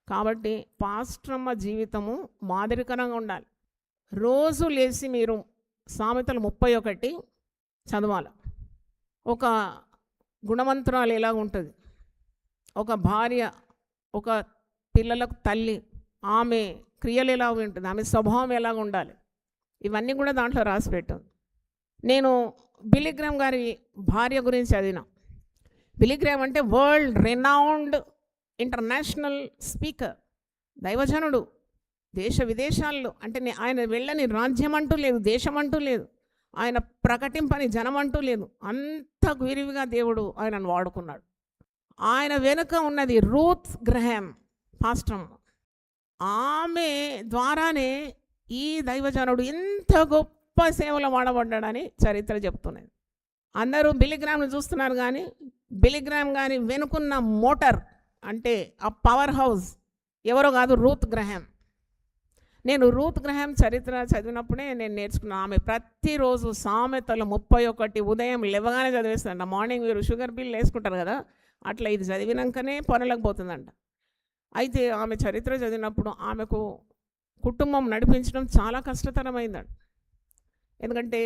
కాబట్టి పాస్ట్రమ్మ జీవితము మాదిరికరంగా ఉండాలి. రోజు లేచి మీరు సామెతలు 31 చదవాలి. ఒక గుణవంతురాలు ఎలా ఉంటుంది, ఒక భార్య, ఒక పిల్లలకు తల్లి, ఆమె క్రియలు ఎలా ఉంటుంది, ఆమె స్వభావం ఎలా ఉండాలి, ఇవన్నీ కూడా దాంట్లో రాసి పెట్టాను. నేను బిల్లీ గ్రామ్ గారి భార్య గురించి చదివిన. బిల్లీ గ్రామ్ అంటే వరల్డ్ రెనౌండ్ ఇంటర్నేషనల్ స్పీకర్, దైవజనుడు. దేశ విదేశాల్లో అంటే ఆయన వెళ్ళని రాజ్యం అంటూ లేదు, దేశం అంటూ లేదు, ఆయన ప్రకటింపని జనం అంటూ లేదు. అంత విరివిగా దేవుడు ఆయనను వాడుకున్నాడు. ఆయన వెనుక ఉన్నది రూత్ గ్రహామ్ పాస్టర్. ఆమె ద్వారానే ఈ దైవజనుడు ఇంత గొప్ప సేవలో వాడబడ్డాడని చరిత్ర చెప్తున్నది. అందరూ బిల్లీ గ్రామ్ని చూస్తున్నారు, కానీ బిల్లీ గ్రామ్ కానీ వెనుకున్న మోటార్ అంటే ఆ పవర్ హౌస్ ఎవరో కాదు, రూత్ గ్రహామ్. నేను రూత్ గ్రహామ్ చరిత్ర చదివినప్పుడే నేను నేర్చుకున్నాను. ఆమె ప్రతిరోజు సామెతలు 31 ఉదయం లేవగానే చదివేస్తుందంట. మార్నింగ్ మీరు షుగర్ బిల్ వేసుకుంటారు కదా, అట్లా ఇది చదివినాకనే పనులకు పోతుందంట. అయితే ఆమె చరిత్ర చదివినప్పుడు ఆమెకు కుటుంబం నడిపించడం చాలా కష్టతరమైందంట. ఎందుకంటే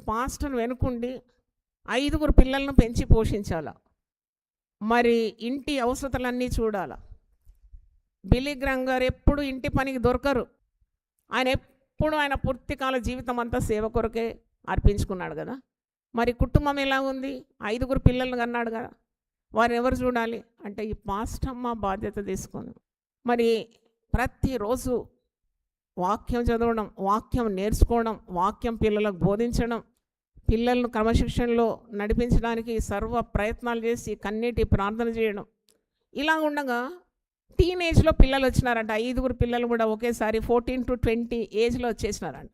పాస్టర్ వెనుకుండి 5 పిల్లలను పెంచి పోషించాల, మరి ఇంటి అవసరతలన్నీ చూడాల, బిల్లీ గ్రామ్ గారు ఎప్పుడు ఇంటి పనికి దొరకరు. ఆయన పూర్తికాల జీవితం అంతా సేవ కొరకే అర్పించుకున్నాడు కదా. మరి కుటుంబం ఎలా ఉంది? 5 పిల్లలను కన్నాడు కదా. వారు ఎవరు చూడాలి అంటే ఈ పాస్టమ్మ బాధ్యత తీసుకుంది. మరి ప్రతిరోజు వాక్యం చదవడం, వాక్యం నేర్చుకోవడం, వాక్యం పిల్లలకు బోధించడం, పిల్లలను క్రమశిక్షణలో నడిపించడానికి సర్వ ప్రయత్నాలు చేసి కన్నీటి ప్రార్థన చేయడం. ఇలా ఉండగా టీనేజ్లో పిల్లలు వచ్చినారంట. 5 పిల్లలు కూడా ఒకేసారి 14 to 20 ఏజ్లో వచ్చేసినారంట.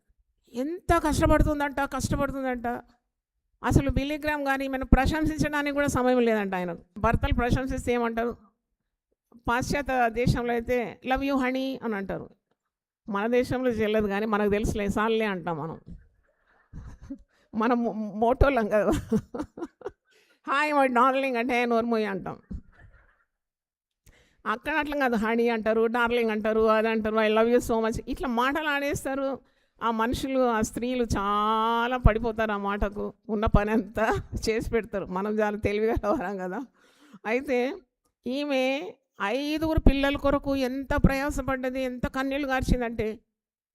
ఎంత కష్టపడుతుందంట. అసలు బిల్లీ గ్రామ్ కానీ ఈమెను ప్రశంసించడానికి కూడా సమయం లేదంట ఆయనకు. భర్తలు ప్రశంసిస్తే ఏమంటారు? పాశ్చాత్య దేశంలో అయితే లవ్ యూ హనీ అని అంటారు. మన దేశంలో చెల్లదు కానీ మనకు తెలుసులే సార్లే అంటాం మనం మోటోలం కదా. హాయ్ మై డార్లింగ్ అంటే నోర్మోయి అంటాం. అక్కడ అట్లా కాదు, హనీ అంటారు, డార్లింగ్ అంటారు, అది అంటారు, I love you so much, ఇట్లా మాటలు ఆడేస్తారు. ఆ మనుషులు, ఆ స్త్రీలు చాలా పడిపోతారు. ఆ మాటకు ఉన్న పని అంతా చేసి పెడతారు. మనం చాలా తెలివిగా వరం కదా. అయితే ఈమె 5 పిల్లల కొరకు ఎంత ప్రయాసపడ్డది, ఎంత కన్నీళ్ళు గార్చిందంటే,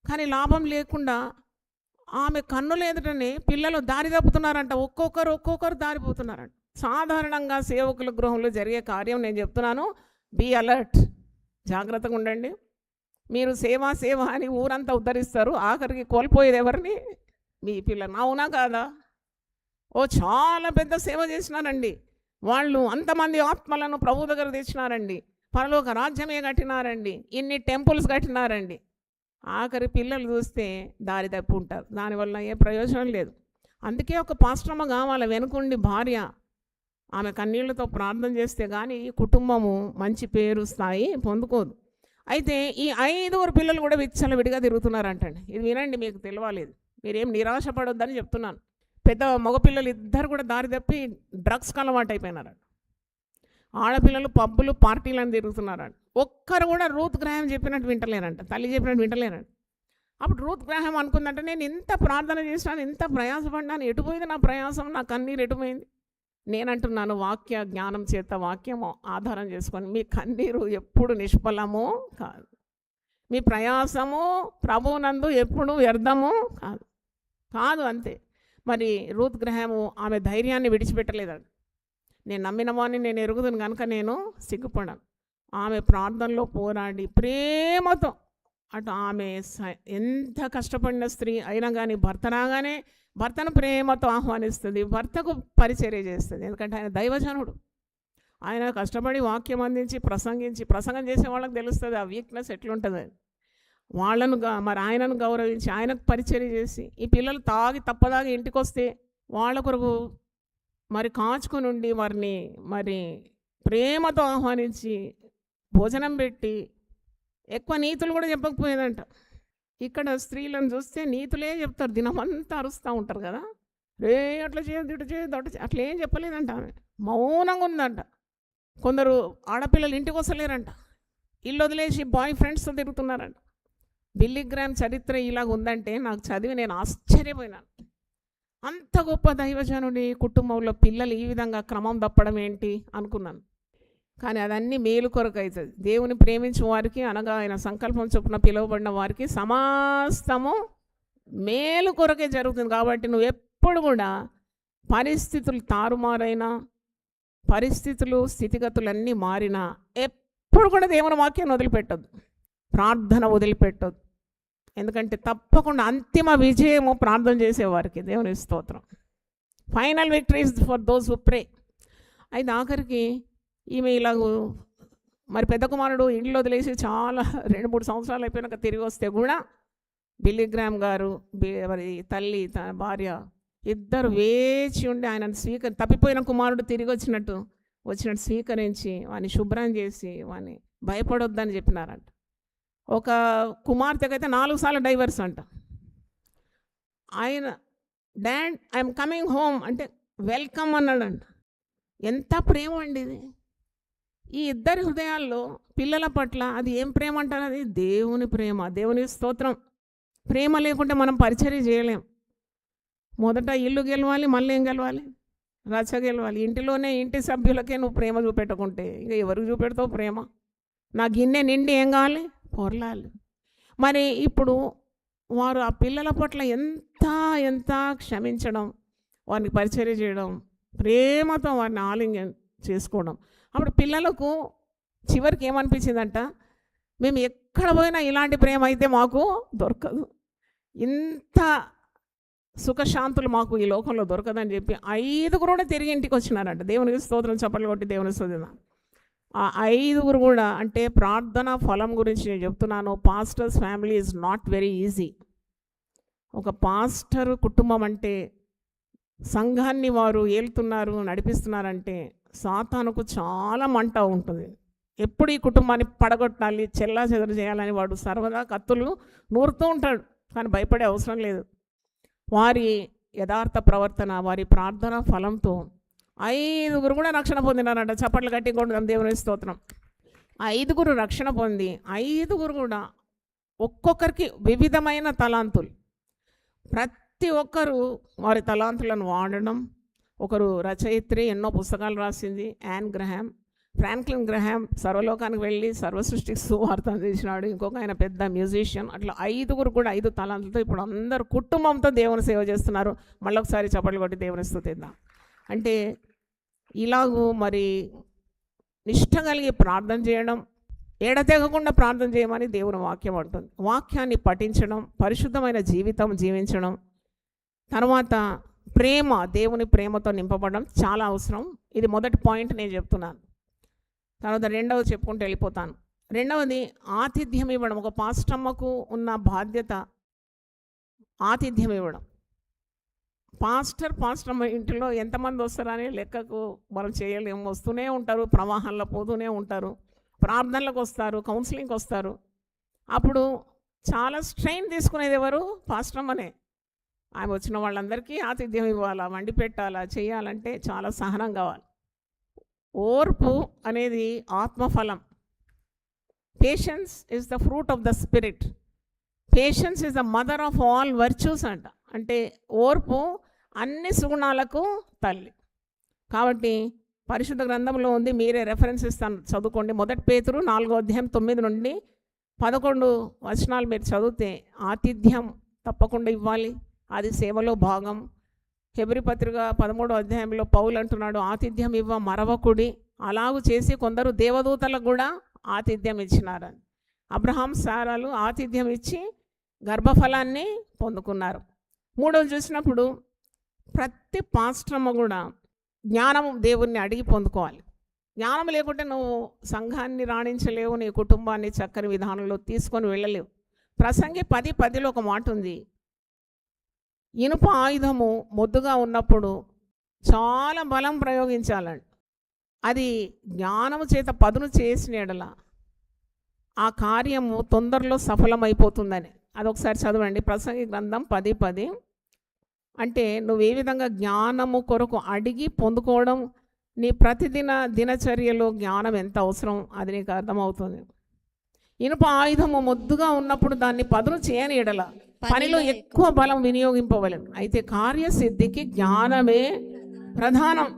కానీ లాభం లేకుండా ఆమె కన్నుల ఎదుటనే పిల్లలు దారి తప్పుతున్నారంట. ఒక్కొక్కరు దారిపోతున్నారంట. సాధారణంగా సేవకుల గృహంలో జరిగే కార్యం నేను చెప్తున్నాను. బీ అలర్ట్, జాగ్రత్తగా ఉండండి. మీరు సేవ అని ఊరంతా ఉద్ధరిస్తారు, ఆఖరికి కోల్పోయేది ఎవరిని? మీ పిల్లలు. అవునా కాదా? చాలా పెద్ద సేవ చేసినారండి వాళ్ళు. అంతమంది ఆత్మలను ప్రభు దగ్గర తెచ్చినారండి. పరలోక రాజ్యమే కట్టినారండి. ఇన్ని టెంపుల్స్ కట్టినారండి. ఆఖరి పిల్లలు చూస్తే దారి తప్పి ఉంటారు. దానివల్ల ఏ ప్రయోజనం లేదు. అందుకే ఒక పాస్టమ్మ కావాలి. వెనుకుండి భార్య ఆమె కన్నీళ్లతో ప్రార్థన చేస్తే కానీ కుటుంబము మంచి పేరు స్థాయి పొందుకోదు. అయితే ఈ 5 పిల్లలు కూడా విచ్చలవిడిగా తిరుగుతున్నారంటండి. ఇది వినండి, మీకు తెలియలేదు. మీరేం నిరాశపడొద్దని చెప్తున్నాను. పెద్ద మగపిల్లలు ఇద్దరు కూడా దారి తప్పి డ్రగ్స్కి అలవాటు అయిపోయినారంట. ఆడపిల్లలు పబ్బులు పార్టీలను తిరుగుతున్నారంట. ఒక్కరు కూడా రూత్ గ్రాహం చెప్పినట్టు వింటలేరంట, తల్లి చెప్పినట్టు వింటలేరంట. అప్పుడు రూత్ గ్రాహం అనుకుందంటే, నేను ఇంత ప్రార్థన చేసినాను, ఇంత ప్రయాసపడ్డాను, ఎటుపోయింది నా ప్రయాసం, నా కన్నీరు ఎటుపోయింది? నేనంటున్నాను, వాక్య జ్ఞానం చేత వాక్యము ఆధారం చేసుకొని మీ కన్నీరు ఎప్పుడు నిష్ఫలము కాదు, మీ ప్రయాసము ప్రభువునందు ఎప్పుడు వ్యర్థము కాదు అంతే. మరి రూత్ గ్రాహము ఆమె ధైర్యాన్ని విడిచిపెట్టలేదండి. నేను నమ్మిన వాడిని నేను ఎరుగుదును కనుక నేను సిగ్గుపడాను. ఆమె ప్రార్థనలో పోరాడి ప్రేమతో, అటు ఆమె ఎంత కష్టపడిన స్త్రీ అయినా కానీ భర్త రాగానే భర్తను ప్రేమతో ఆహ్వానిస్తుంది, భర్తకు పరిచర్య చేస్తుంది. ఎందుకంటే ఆయన దైవజనుడు. ఆయన కష్టపడి వాక్యం అందించి ప్రసంగం చేసే వాళ్ళకి తెలుస్తుంది ఆ వీక్నెస్ ఎట్లుంటుంది. వాళ్ళను మరి ఆయనను గౌరవించి ఆయనకు పరిచర్య చేసి, ఈ పిల్లలు తప్పదాగి ఇంటికి వస్తే వాళ్ళ కొరకు మరి కాచుకొని ఉండి వారిని మరి ప్రేమతో ఆహ్వానించి భోజనం పెట్టి, ఎక్కువ నీతులు కూడా చెప్పకపోయేదంట. ఇక్కడ స్త్రీలను చూస్తే నీతులే చెప్తారు, దినమంతా అరుస్తూ ఉంటారు కదా. అట్లా చేయదు, ఇటు చేయదు, అట్లా ఏం చెప్పలేదంట. ఆమె మౌనంగా ఉందంట. కొందరు ఆడపిల్లలు ఇంటికి వస్తలేరంట, ఇల్లు వదిలేసి బాయ్ ఫ్రెండ్స్తో తిరుగుతున్నారంట. బిల్లీ గ్రామ్ చరిత్ర ఇలాగ ఉందంటే నాకు చదివి నేను ఆశ్చర్యపోయినాను. అంత గొప్ప దైవజనుడి కుటుంబంలో పిల్లలు ఈ విధంగా క్రమం తప్పడం ఏంటి అనుకున్నాను. కానీ అదన్నీ మేలు కొరకు అవుతుంది. దేవుని ప్రేమించిన వారికి, అనగా ఆయన సంకల్పం చొప్పున పిలువబడిన వారికి సమస్తము మేలు కొరకే జరుగుతుంది. కాబట్టి నువ్వు ఎప్పుడు కూడా పరిస్థితులు తారుమారైనా, పరిస్థితులు స్థితిగతులన్నీ మారినా ఎప్పుడు కూడా దేవుని వాక్యాన్ని వదిలిపెట్టద్దు, ప్రార్థన వదిలిపెట్టద్దు. ఎందుకంటే తప్పకుండా అంతిమ విజయము ప్రార్థన చేసేవారికి. దేవుని స్తోత్రం. Final victories for those who pray. అయితే ఆఖరికి ఈమె ఇలాగూ మరి పెద్ద కుమారుడు ఇంట్లో వదిలేసి చాలా 2-3 సంవత్సరాలు అయిపోయినాక తిరిగి వస్తే కూడా బిల్లీ గ్రామ్ గారు, మరి తల్లి, తన భార్య ఇద్దరు వేచి ఉండి ఆయనను తప్పిపోయిన కుమారుడు తిరిగి వచ్చినట్టు స్వీకరించి వాడిని శుభ్రం చేసి వాడిని భయపడొద్దని చెప్పినారంట. ఒక కుమార్తెకైతే 4 సార్లు డైవర్స్ అంట. ఆయన డాడ్ ఐఎమ్ కమింగ్ హోమ్ అంటే వెల్కమ్ అన్నాడంట. ఎంత ప్రేమ అండి ఇది! ఈ ఇద్దరి హృదయాల్లో పిల్లల పట్ల అది ఏం ప్రేమ అంటారు? అది దేవుని ప్రేమ. దేవుని స్తోత్రం. ప్రేమ లేకుంటే మనం పరిచర్య చేయలేం. మొదట ఇల్లు గెలవాలి, మళ్ళీ ఏం గెలవాలి? రచ్చ గెలవాలి. ఇంటిలోనే ఇంటి సభ్యులకే నువ్వు ప్రేమ చూపెట్టుకుంటే ఇక ఎవరికి చూపెడతావు ప్రేమ? నా గిన్నె నిండి ఏం కావాలి? పొర్లాలి. మరి ఇప్పుడు వారు ఆ పిల్లల పట్ల ఎంత ఎంత క్షమించడం, వారిని పరిచర్య చేయడం, ప్రేమతో వారిని ఆలింగనం చేసుకోవడం. అప్పుడు పిల్లలకు చివరికి ఏమనిపించిందంట, మేము ఎక్కడ పోయినా ఇలాంటి ప్రేమ అయితే మాకు దొరకదు, ఇంత సుఖశాంతులు మాకు ఈ లోకంలో దొరకదని చెప్పి 5 కూడా తిరిగి ఇంటికి వచ్చినారంట. దేవునికి స్తోత్రం, చప్పట్లు కొట్టి దేవుని స్తుతిద్దాం. ఆ 5 కూడా అంటే ప్రార్థన ఫలం గురించి నేను చెప్తున్నాను. Pastors family is not very easy. ఒక పాస్టర్ కుటుంబం అంటే, సంఘాన్ని వారు ఏలుతున్నారు, నడిపిస్తున్నారంటే సాతానుకు చాలా మంట ఉంటుంది. ఎప్పుడు ఈ కుటుంబాన్ని పడగొట్టాలి, చెల్లా చెదరు చేయాలని వాడు సర్వదా కత్తులు నూరుతూ ఉంటాడు. కానీ భయపడే అవసరం లేదు. వారి యథార్థ ప్రవర్తన, వారి ప్రార్థన ఫలంతో 5 కూడా రక్షణ పొందినారంట. చప్పట్లు గట్టి కొడుదాం దేవుని స్తోత్రం. 5 రక్షణ పొంది 5 కూడా ఒక్కొక్కరికి వివిధమైన తలాంతులు. ప్రతి ఒక్కరు వారి తలాంతులను వాడడం. ఒకరు రచయిత్రి, ఎన్నో పుస్తకాలు రాసింది యాన్ గ్రహాం. ఫ్రాంక్లిన్ గ్రహాం సర్వలోకానికి వెళ్ళి సర్వసృష్టికి సువార్త అందించినాడు. ఇంకొక ఆయన పెద్ద మ్యూజిషియన్. అట్లా 5 కూడా 5 తలాంతులతో ఇప్పుడు అందరు కుటుంబంతో దేవుని సేవ చేస్తున్నారు. మళ్ళొకసారి చప్పట్లు కొట్టి దేవుని స్తుతిద్దాం. అంటే ఇలాగూ మరి నిష్ఠ కలిగి ప్రార్థన చేయడం, ఎడతెగకుండా ప్రార్థన చేయమని దేవుని వాక్యం అంటుంది. వాక్యాన్ని పఠించడం, పరిశుద్ధమైన జీవితం జీవించడం, తర్వాత ప్రేమ, దేవుని ప్రేమతో నింపబడడం చాలా అవసరం. ఇది మొదటి పాయింట్ నేను చెప్తున్నాను. తర్వాత రెండవది చెప్పుకుంటూ వెళ్ళిపోతాను. రెండవది ఆతిథ్యం ఇవ్వడం. ఒక పాస్టమ్మకు ఉన్న బాధ్యత ఆతిథ్యం ఇవ్వడం. పాస్టమ్మ ఇంటిలో ఎంతమంది వస్తారని లెక్కకు మనం చేయలేము. వస్తూనే ఉంటారు, ప్రవాహంలో పోతూనే ఉంటారు, ప్రార్థనలకు వస్తారు, కౌన్సిలింగ్కి వస్తారు. అప్పుడు చాలా స్ట్రెయిన్ తీసుకునేది ఎవరు? పాస్టమ్మనే. ఆమె వచ్చిన వాళ్ళందరికీ ఆతిథ్యం ఇవ్వాలా, వండి పెట్టాలా, చేయాలంటే చాలా సహనం కావాలి. ఓర్పు అనేది ఆత్మఫలం. Patience is the fruit of the spirit. Patience is the mother of all virtues అంట. అంటే ఓర్పు అన్ని సుగుణాలకు తల్లి. కాబట్టి పరిశుద్ధ గ్రంథంలో ఉంది, మీరే రెఫరెన్స్ ఇస్తాను, చదువుకోండి. 1 పేతురు 4:9 నుండి 11 వచనాలు మీరు చదివితే ఆతిథ్యం తప్పకుండా ఇవ్వాలి, అది సేవలో భాగం. హెబ్రీ పత్రిక 13 పౌలు అంటున్నాడు, ఆతిథ్యం ఇవ్వ మరవకుడి. అలాగూ చేసి కొందరు దేవదూతలకు కూడా ఆతిథ్యం ఇచ్చినారని. అబ్రహాం, సారాలు ఆతిథ్యం ఇచ్చి గర్భఫలాన్ని పొందుకున్నారు. మూడోది చూసినప్పుడు ప్రతి పాస్టర్మ కూడా జ్ఞానం దేవుణ్ణి అడిగి పొందుకోవాలి. జ్ఞానం లేకుంటే నువ్వు సంఘాన్ని రాణించలేవు, నీ కుటుంబాన్ని చక్కని విధానంలో తీసుకొని వెళ్ళలేవు. ప్రసంగి 10:10లో ఒక మాట ఉంది, ఇనుప ఆయుధము మొద్దుగా ఉన్నప్పుడు చాలా బలం ప్రయోగించాలండి. అది జ్ఞానము చేత పదును చేసిన ఎడల ఆ కార్యము తొందరలో సఫలమైపోతుందని. అదొకసారి చదవండి, ప్రసంగి గ్రంథం 10:10. అంటే నువ్వు ఏ విధంగా జ్ఞానము కొరకు అడిగి పొందుకోవడం, నీ ప్రతిదిన దినచర్యలో జ్ఞానం ఎంత అవసరం అది నీకు అర్థమవుతుంది. ఇనుప ఆయుధము మొద్దుగా ఉన్నప్పుడు దాన్ని పదును చేయని ఎడల పనిలో ఎక్కువ బలం వినియోగింపవలను. అయితే కార్యసిద్ధికి జ్ఞానమే ప్రధానం.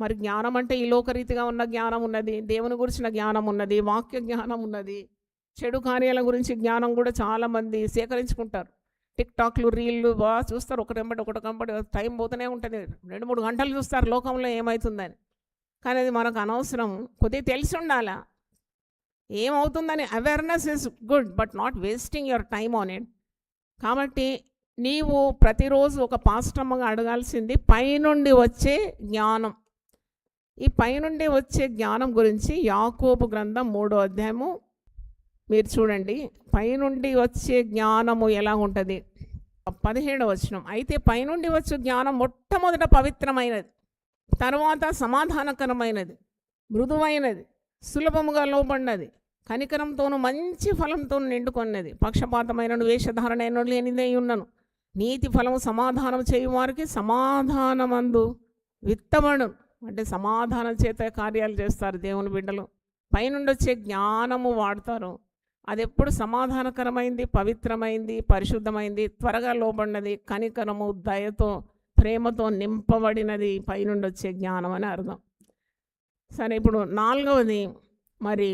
మరి జ్ఞానం అంటే ఈ లోకరీతిగా ఉన్న జ్ఞానం ఉన్నది, దేవుని గురించిన జ్ఞానం ఉన్నది, వాక్య జ్ఞానం ఉన్నది, చెడు కార్యాల గురించి జ్ఞానం కూడా చాలామంది సేకరించుకుంటారు. టిక్టాక్లు, రీళ్ళు బాగా చూస్తారు, ఒకటి టైం పోతూనే ఉంటుంది. 2-3 గంటలు చూస్తారు లోకంలో ఏమవుతుందని. కానీ అది మనకు అనవసరం. కొద్దిగా తెలిసి ఉండాలా ఏమవుతుందని. Awareness is good, but not wasting your time on it. కాబట్టి నీవు ప్రతిరోజు ఒక పాస్టమ్మగా అడగాల్సింది పైనుండి వచ్చే జ్ఞానం. ఈ పైనుండి వచ్చే జ్ఞానం గురించి యాకోబు గ్రంథం 3వ అధ్యాయము మీరు చూడండి. పైనుండి వచ్చే జ్ఞానము ఎలా ఉంటుంది? 17వ వచనం. అయితే పైనుండి వచ్చే జ్ఞానం మొట్టమొదట పవిత్రమైనది, తర్వాత సమాధానకరమైనది, మృదువైనది, సులభముగా లోబడినది, కనికరంతోనూ మంచి ఫలంతో నిండుకొన్నది, పక్షపాతమైన వేషధారణ లేనిదై ఉన్నను, నీతి ఫలము సమాధానం చేయువారికి సమాధానమందు విత్తబడు. అంటే సమాధానం చేత కార్యాలు చేస్తారు దేవుని బిడ్డలు. పైనుండి వచ్చే జ్ఞానము వాడతారు. అది ఎప్పుడు సమాధానకరమైంది, పవిత్రమైంది, పరిశుద్ధమైంది, త్వరగా లోబడినది, కనికరము, దయతో, ప్రేమతో నింపబడినది పైనుండి వచ్చే జ్ఞానం అని అర్థం. సరే, ఇప్పుడు 4వది మరి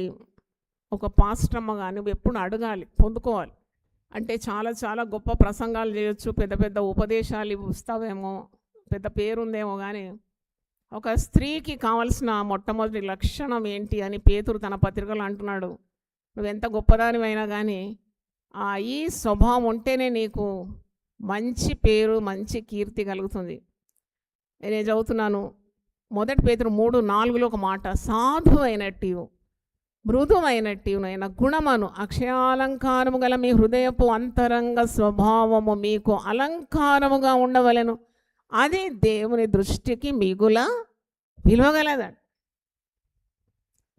ఒక పాస్టమ్మ కానీ నువ్వు ఎప్పుడు అడగాలి, పొందుకోవాలి. అంటే చాలా చాలా గొప్ప ప్రసంగాలు చేయొచ్చు, పెద్ద పెద్ద ఉపదేశాలు ఇస్తావేమో, పెద్ద పేరుందేమో, కానీ ఒక స్త్రీకి కావలసిన మొట్టమొదటి లక్షణం ఏంటి అని పేతురు తన పత్రికలో అంటున్నాడు. నువ్వెంత గొప్పదానివైనా కానీ ఈ స్వభావం ఉంటేనే నీకు మంచి పేరు, మంచి కీర్తి కలుగుతుంది. నేను చదువుతున్నాను, 1 పేతురు 3:4 ఒక మాట, సాధువైనట్టు మృదువైనట్టునైన గుణమను అక్షయాలంకారము గల మీ హృదయపు అంతరంగ స్వభావము మీకు అలంకారముగా ఉండవలెను, అది దేవుని దృష్టికి మిగుల విలువగలదండి.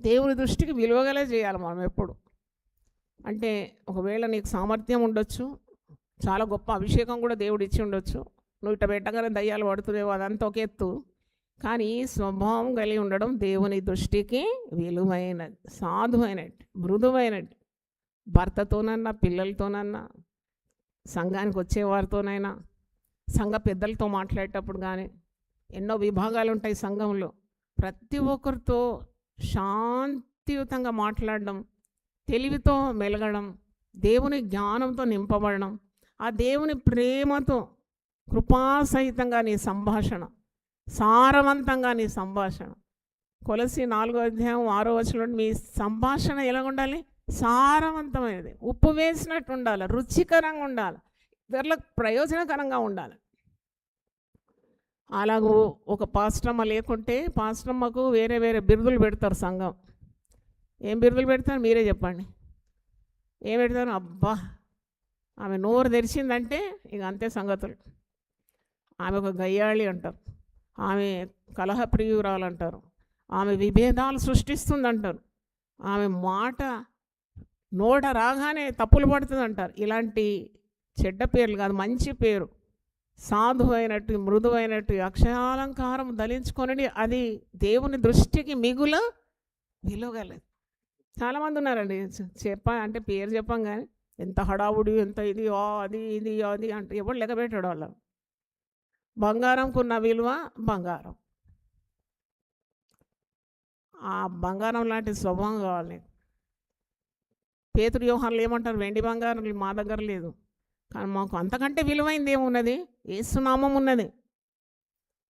దేవుని దృష్టికి విలువగల చేయాలి మనం ఎప్పుడు. అంటే ఒకవేళ నీకు సామర్థ్యం ఉండొచ్చు, చాలా గొప్ప అభిషేకం కూడా దేవుడు ఇచ్చి ఉండొచ్చు, నువ్వు ఇట్ట పెట్టగానే దయ్యాలు పడుతుందేవో, అదంతా ఒక ఎత్తు. కానీ ఈ స్వభావం కలిగి ఉండడం దేవుని దృష్టికి విలువైనది, సాధువైనట్టు, మృదువైనట్టు. భర్తతోనన్నా, పిల్లలతోనన్నా, సంఘానికి వచ్చేవారితోనైనా, సంఘ పెద్దలతో మాట్లాడేటప్పుడు కానీ, ఎన్నో విభాగాలు ఉంటాయి సంఘంలో. ప్రతి ఒక్కరితో శాంతియుతంగా మాట్లాడడం, తెలివితో మెలగడం, దేవుని జ్ఞానంతో నింపబడడం, ఆ దేవుని ప్రేమతో కృపాసహితంగా నీ సంభాషణ, సారవంతంగా నీ సంభాషణ. కొలసి 4:6 మీ సంభాషణ ఎలా ఉండాలి? సారవంతమైనది, ఉప్పు వేసినట్టు ఉండాలి, రుచికరంగా ఉండాలి, ఇతరులకు ప్రయోజనకరంగా ఉండాలి. అలాగూ ఒక పాస్టమ్మ లేకుంటే పాస్టమ్మకు వేరే వేరే బిరుదులు పెడతారు సంఘం. ఏం బిరుదులు పెడతారు మీరే చెప్పండి? ఏం పెడతారు? అబ్బా, ఆమె నోరు తెరిచిందంటే ఇక అంతే సంగతులు. ఆమె ఒక గయ్యాళి అంటారు, ఆమె కలహప్రియురాలు అంటారు, ఆమె విభేదాలు సృష్టిస్తుందంటారు, ఆమె మాట నోట రాగానే తప్పులు పడుతుంది అంటారు. ఇలాంటి చెడ్డ పేర్లు కాదు, మంచి పేరు, సాధువైనట్టు, మృదువైనట్టు, అక్షయాలంకారం ధరించుకొని అది దేవుని దృష్టికి మిగుల విలువగలదు. చాలామంది ఉన్నారండి, అంటే పేరు చెప్పాం కానీ ఎంత హడావుడి, ఎంత ఇది, అది ఇది అది అంటే ఎవరు లెక్క పెట్టాడు వాళ్ళ. బంగారంకున్న విలువ బంగారం, ఆ బంగారం లాంటి స్వభావం కావాలి. పేతురు యోహాన్లు ఏమంటారు? వెండి బంగారం మా దగ్గర లేదు, కానీ మాకు అంతకంటే విలువైంది ఏమున్నది? యేసునామం ఉన్నది.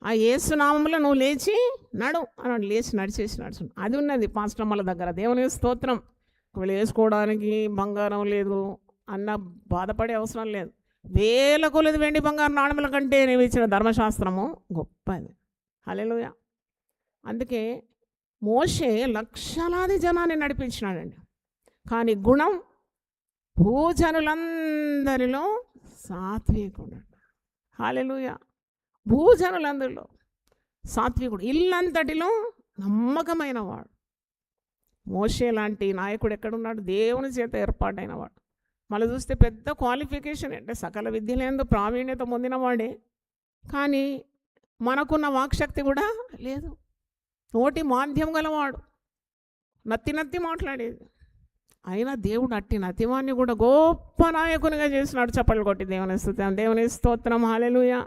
ఆ యేసునామంలో నువ్వు లేచి నడు అని, లేచి నడిచేసి అది ఉన్నది పాస్టమ్మల దగ్గర. దేవుని స్తోత్రం. ఒకవేళ వేసుకోవడానికి బంగారం లేదు అన్న బాధపడే అవసరం లేదు. వేల కొలది వెండి బంగారం నాణముల కంటే నేను ఇచ్చిన ధర్మశాస్త్రము గొప్పది. హల్లెలూయా. అందుకే మోషే లక్షలాది జనాన్ని నడిపించినాడండి, కానీ గుణం భూజనులందరిలో సాత్వికుడు. హల్లెలూయా. భూజనులందరిలో సాత్వికుడు, ఇల్లంతటిలో నమ్మకమైన వాడు. మోషే లాంటి నాయకుడు ఎక్కడున్నాడు? దేవుని చేత ఏర్పాటైన వాడు. మళ్ళీ చూస్తే పెద్ద క్వాలిఫికేషన్ అంటే సకల విద్యలందు ప్రావీణ్యత పొందినవాడే, కానీ మనకున్న వాక్శక్తి కూడా లేదు. నోటి మాధ్యం గలవాడు, నత్తి మాట్లాడేది. అయినా దేవుడు అట్టి నతివాన్ని కూడా గొప్ప నాయకునిగా చేసినాడు. చప్పట్లు కొట్టి దేవుని స్తోత్రం. హల్లెలూయా.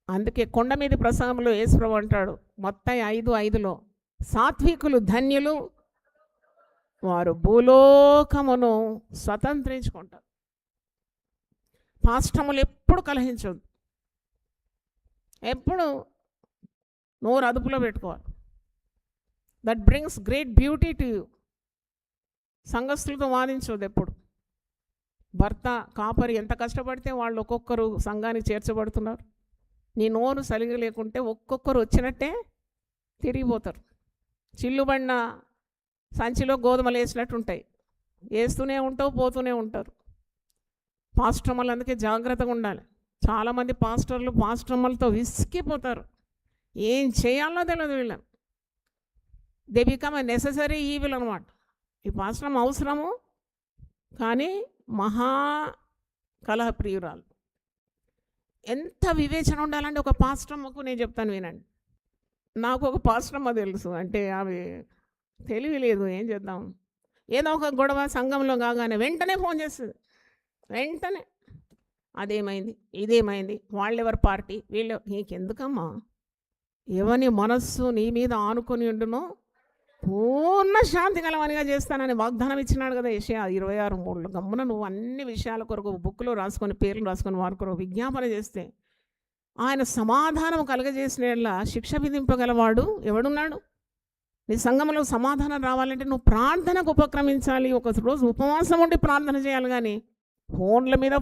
అందుకే కొండ మీద ప్రసంగంలో యేసుప్రభువు అంటాడు, మత్తయి 5:5 సాత్వికులు ధన్యులు, వారు భూలోకమును స్వతంత్రించుకుంటారు. పాస్టములు ఎప్పుడు కలహించదు, ఎప్పుడు నోరు అదుపులో పెట్టుకోవాలి. That brings great beauty to you. సంఘస్థులతో వాదించదు ఎప్పుడు. భర్త కాపరి ఎంత కష్టపడితే వాళ్ళు ఒక్కొక్కరు సంఘానికి చేర్చబడుతున్నారు. నీ నోరు సరిగా లేకుంటే ఒక్కొక్కరు వచ్చినట్టే తిరిగిపోతారు. చిల్లుబడిన సంచిలో గోధుమలు వేసినట్టు ఉంటాయి, వేస్తూనే ఉంటావు, పోతూనే ఉంటారు. పాస్టర్మలు అందుకే జాగ్రత్తగా ఉండాలి. చాలామంది పాస్టర్లు పాస్టర్మలతో విసిగిపోతారు, ఏం చేయాలో తెలియదు వీళ్ళని. They become a necessary evil అనమాట. ఈ పాస్టర్మ అవసరము, కానీ మహా కలహప్రియురాలు. ఎంత వివేచన ఉండాలంటే ఒక పాస్టర్మకు నేను చెప్తాను వినండి. నాకు ఒక పాస్టర్మ తెలుసు, అంటే ఆమె తెలివి లేదు, ఏం చేద్దాం. ఏదో ఒక గొడవ సంఘంలో కాగానే వెంటనే ఫోన్ చేస్తుంది, వెంటనే అదేమైంది, ఇదేమైంది, వాళ్ళెవరి పార్టీ, వీళ్ళు. నీకెందుకమ్మా? ఎవని మనస్సు నీ మీద ఆనుకొని ఉండునో పూర్ణ శాంతి కలవానిగా చేస్తానని వాగ్దానం ఇచ్చినాడు కదా యెషయా 26:3. గమ్మున నువ్వు అన్ని విషయాల కొరకు బుక్లో రాసుకొని పేర్లు రాసుకొని వారి కొరకు విజ్ఞాపన చేస్తే ఆయన సమాధానం కలగజేసిన శిక్ష విధింపగలవాడు ఎవడున్నాడు? నీ సంఘంలో సమాధానం రావాలంటే నువ్వు ప్రార్థనకు ఉపక్రమించాలి. ఒక రోజు ఉపవాసం ఉండి ప్రార్థన చేయాలి. కానీ ఫోన్ల మీద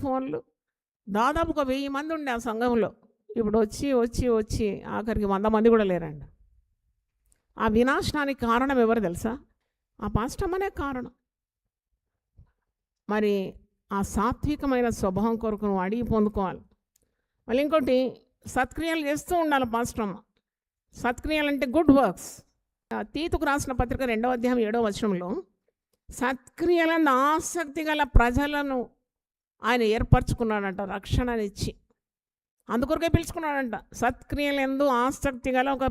ఫోన్లు దాదాపు ఒక 1000 మంది ఉండే ఆ సంఘంలో. ఇప్పుడు వచ్చి ఆఖరికి 100 మంది కూడా లేరండి. ఆ వినాశనానికి కారణం ఎవరు తెలుసా? ఆ పాస్టమ్మనే కారణం. మరి ఆ సాత్వికమైన స్వభావం కొరకు నువ్వు అడిగి పొందుకోవాలి. మళ్ళీ ఇంకోటి, సత్క్రియలు చేస్తూ ఉండాలి పాస్టమ్మ. సత్క్రియలు అంటే గుడ్ వర్క్స్. తీతుకు రాసిన పత్రిక 2వ అధ్యాయం 7వ వచనంలో సత్క్రియలను ఆసక్తి గల ప్రజలను ఆయన ఏర్పరచుకున్నాడంట రక్షణనిచ్చి. అందుకొరకే పిలుచుకున్నాడంట. సత్క్రియలందు ఆసక్తి గల ఒక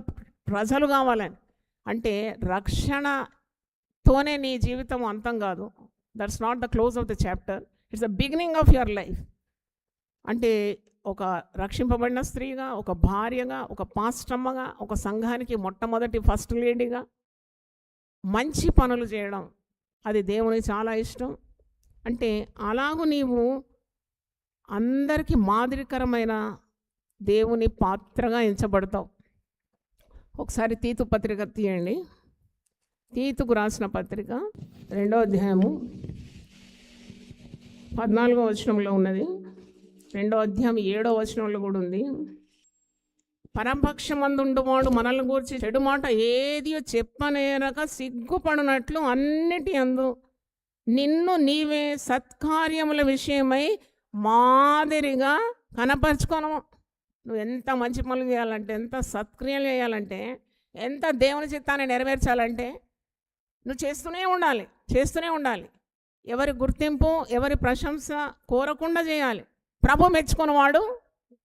ప్రజలు కావాలని. అంటే రక్షణతోనే నీ జీవితం అంతం కాదు. That's not the close of the chapter, it's the beginning of your life. అంటే ఒక రక్షింపబడిన స్త్రీగా, ఒక భార్యగా, ఒక పాస్టమ్మగా, ఒక సంఘానికి మొట్టమొదటి ఫస్ట్ లేడీగా మంచి పనులు చేయడం అది దేవునికి చాలా ఇష్టం. అంటే అలాగూ నీవు అందరికీ మాదిరికరమైన దేవుని పాత్రగా ఎంచబడతావు. ఒకసారి తీతు పత్రిక తీయండి. తీతుకు రాసిన పత్రిక 2వ అధ్యాయము 14వ వచనంలో ఉన్నది. 2వ అధ్యాయం 7వ వచనంలో కూడా ఉంది. పరపక్షమందుండువాడు మనల్ని గూర్చి చెడు మాట ఏదియో చెప్పనేరక సిగ్గుపడినట్లు అన్నిటి అందు నిన్ను నీవే సత్కార్యముల విషయమై మాదిరిగా కనపరుచుకోను. నువ్వు ఎంత మంచి పనులు చేయాలంటే, ఎంత సత్క్రియలు చేయాలంటే, ఎంత దేవుని చిత్తాన్ని నెరవేర్చాలంటే నువ్వు చేస్తూనే ఉండాలి. ఎవరి గుర్తింపు, ఎవరి ప్రశంస కోరకుండా చేయాలి. ప్రభు మెచ్చుకున్నవాడు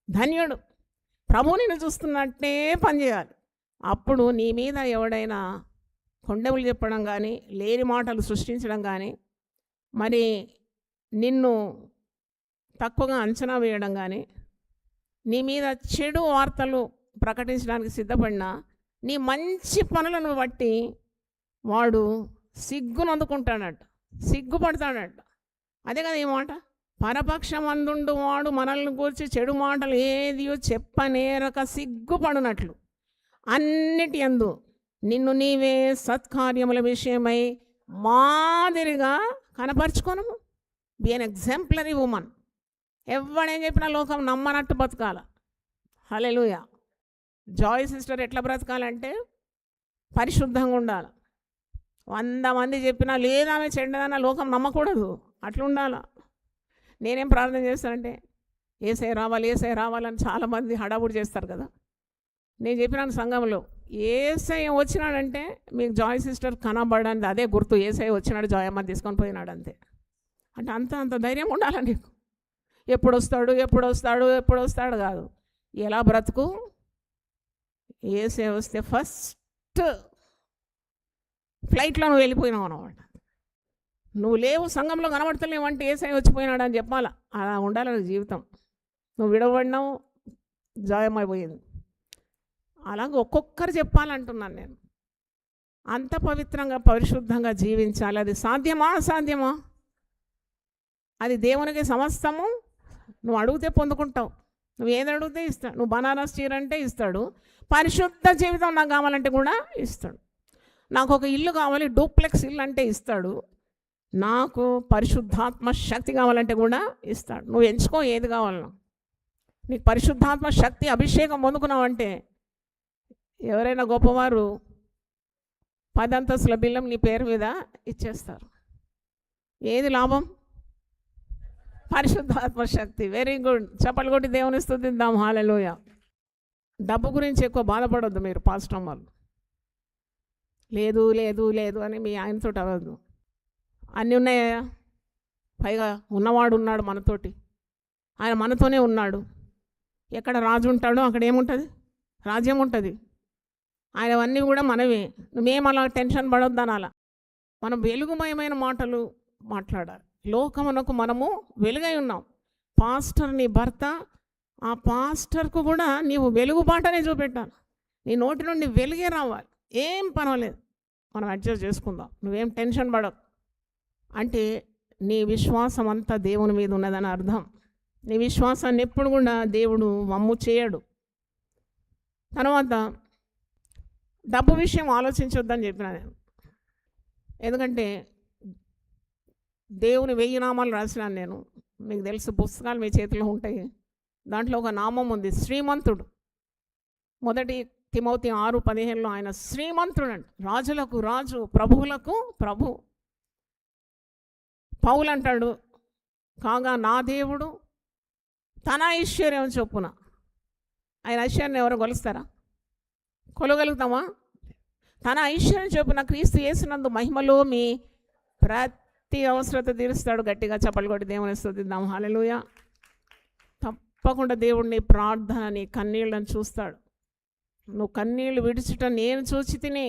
ధన్యుడు. ప్రభు నిన్ను చూస్తున్నట్టే పనిచేయాలి. అప్పుడు నీ మీద ఎవడైనా కొండెములు చెప్పడం కానీ, లేని మాటలు సృష్టించడం కానీ, మరి నిన్ను తక్కువగా అంచనా వేయడం కానీ, నీ మీద చెడు వార్తలు ప్రకటించడానికి సిద్ధపడినా నీ మంచి పనులను బట్టి వాడు సిగ్గుపడతాడట. అదే కదా ఈ మాట, పరపక్షమందుండు వాడు మనల్ని గూర్చి చెడు మాటలు ఏదియో చెప్పనేరక సిగ్గుపడినట్లు అన్నిటి యందు నిన్ను నీవే సత్కార్యముల విషయమై మాదిరిగా కనపరుచుకోను. బి ఎన్ ఎగ్జాంపులరీ ఉమెన్. ఎవడేం చెప్పినా లోకం నమ్మనట్టు బతకాల. హల్లెలూయా. జాయ్ సిస్టర్ ఎట్లా బ్రతకాలంటే పరిశుద్ధంగా ఉండాలి. 100 మంది చెప్పినా లేదామె చెడ్డదన్న లోకం నమ్మకూడదు. అట్లా ఉండాల. నేనేం ప్రార్థన చేస్తానంటే ఏసయ్య రావాలని చాలామంది హడావుడి చేస్తారు కదా. నేను చెప్పినాను సంఘంలో, ఏసయ్య వచ్చినాడంటే మీకు జాయ్ సిస్టర్ కనబడండి, అదే గుర్తు. ఏసయ్య వచ్చినాడు, జాయమ్మ తీసుకొని పోయినాడు అంతే. అంటే అంత ధైర్యం ఉండాలి నీకు. ఎప్పుడు వస్తాడు కాదు, ఎలా బ్రతుకు. ఏసే వస్తే ఫస్ట్ ఫ్లైట్లో నువ్వు వెళ్ళిపోయినావు అన్నమాట. నువ్వు లేవు, సంఘంలో కనబడతలేవు అంటే ఏసై వచ్చిపోయినాడు అని చెప్పాలా. అలా ఉండాలి జీవితం. నువ్వు విడవడినావు, జాయమైపోయింది. అలాగే ఒక్కొక్కరు చెప్పాలంటున్నాను నేను. అంత పవిత్రంగా పరిశుద్ధంగా జీవించాలి. అది సాధ్యమా అసాధ్యమా? అది దేవునికి సమస్తము. నువ్వు అడిగితే పొందుకుంటావు. నువ్వు ఏది అడిగితే ఇస్తాడు. నువ్వు బనారస్ చీర అంటే ఇస్తాడు. పరిశుద్ధ జీవితం నాకు కావాలంటే కూడా ఇస్తాడు. నాకు ఒక ఇల్లు కావాలి, డూప్లెక్స్ ఇల్లు అంటే ఇస్తాడు. నాకు పరిశుద్ధాత్మ శక్తి కావాలంటే కూడా ఇస్తాడు. నువ్వు ఎంచుకో ఏది కావాలన్నా. నీకు పరిశుద్ధాత్మ శక్తి అభిషేకం పొందుకున్నావంటే ఎవరైనా గొప్పవారు 10 అంతస్తుల బిల్లం నీ పేరు మీద ఇచ్చేస్తారు. ఏది లాభం? పరిశుద్ధాత్మ శక్తి. Very good. చప్పలు కొట్టి దేవుని స్తుతిద్దాం. హల్లెలూయా. డబ్బు గురించి ఎక్కువ బాధపడొద్దు మీరు పాస్టర్ వాళ్ళు. లేదు అని మీ ఆయనతో అవ్వద్దు. అన్నీ ఉన్నాయా? పైగా ఉన్నవాడు ఉన్నాడు మనతోటి. ఆయన మనతోనే ఉన్నాడు. ఎక్కడ రాజు ఉంటాడో అక్కడ ఏముంటుంది? రాజ్యం ఉంటుంది. ఆయనవన్నీ కూడా మనమే. మేము అలా టెన్షన్ పడొద్దు అనాల. మనం వెలుగుమయమైన మాటలు మాట్లాడాలి. లోకమునకు మనము వెలుగై ఉన్నాం. పాస్టర్ నీ భర్త, ఆ పాస్టర్కు కూడా నీవు వెలుగుబాటనే చూపెట్టాలి. నీ నోటి నుండి వెలుగే రావాలి. ఏం పర్వాలేదు, మనం అడ్జస్ట్ చేసుకుందాం, నువ్వేం టెన్షన్ పడకు అంటే నీ విశ్వాసం అంతా దేవుని మీద ఉన్నదని అర్థం. నీ విశ్వాసాన్ని ఎప్పుడు కూడా దేవుడు వమ్ము చేయడు. తర్వాత డబ్బు విషయం ఆలోచించొద్దని చెప్పిన నేను. ఎందుకంటే దేవుని 1000 నామాలు రాసినాను నేను. మీకు తెలుసు, పుస్తకాలు మీ చేతిలో ఉంటాయి. దాంట్లో ఒక నామం ఉంది, శ్రీమంతుడు. 1 తిమోతి 6:15 ఆయన శ్రీమంతుడు అంట, రాజులకు రాజు, ప్రభువులకు ప్రభు. పౌలు అంటాడు, కాగా నా దేవుడు తన ఐశ్వర్యం చొప్పున. ఆయన ఐశ్వర్యాన్ని ఎవరు కొలుస్తారా? కొలగలుగుతామా? తన ఐశ్వర్యం చొప్పున క్రీస్తు యేసునందు మహిమలో మీ ప్రతి అవసరత తీరుస్తాడు. గట్టిగా చప్పలు కొట్టి దేవుని స్తుతిద్దాం. హల్లెలూయా. తప్పకుండా దేవుడు నీ ప్రార్థన, నీ కన్నీళ్ళని చూస్తాడు. నువ్వు కన్నీళ్ళు విడిచుట నేను చూచి తిని,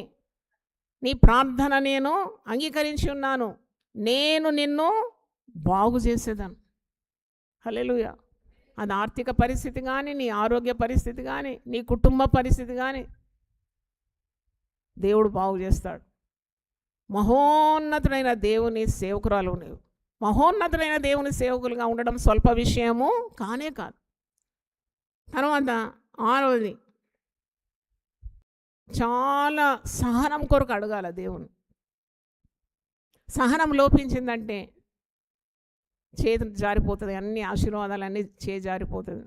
నీ ప్రార్థన నేను అంగీకరించి ఉన్నాను, నేను నిన్ను బాగు చేసేదాను. హల్లెలూయా. అది ఆర్థిక పరిస్థితి కానీ, నీ ఆరోగ్య పరిస్థితి కానీ, నీ కుటుంబ పరిస్థితి కానీ దేవుడు బాగు చేస్తాడు. మహోన్నతుడైన దేవుని సేవకురాలు నీవు. మహోన్నతుడైన దేవుని సేవకులుగా ఉండడం స్వల్ప విషయము కానే కాదు. తర్వాత 6వది, చాలా సహనం కొరకు అడగాల దేవుని. సహనం లోపించిందంటే చేతి జారిపోతుంది, అన్ని ఆశీర్వాదాలన్నీ జారిపోతుంది.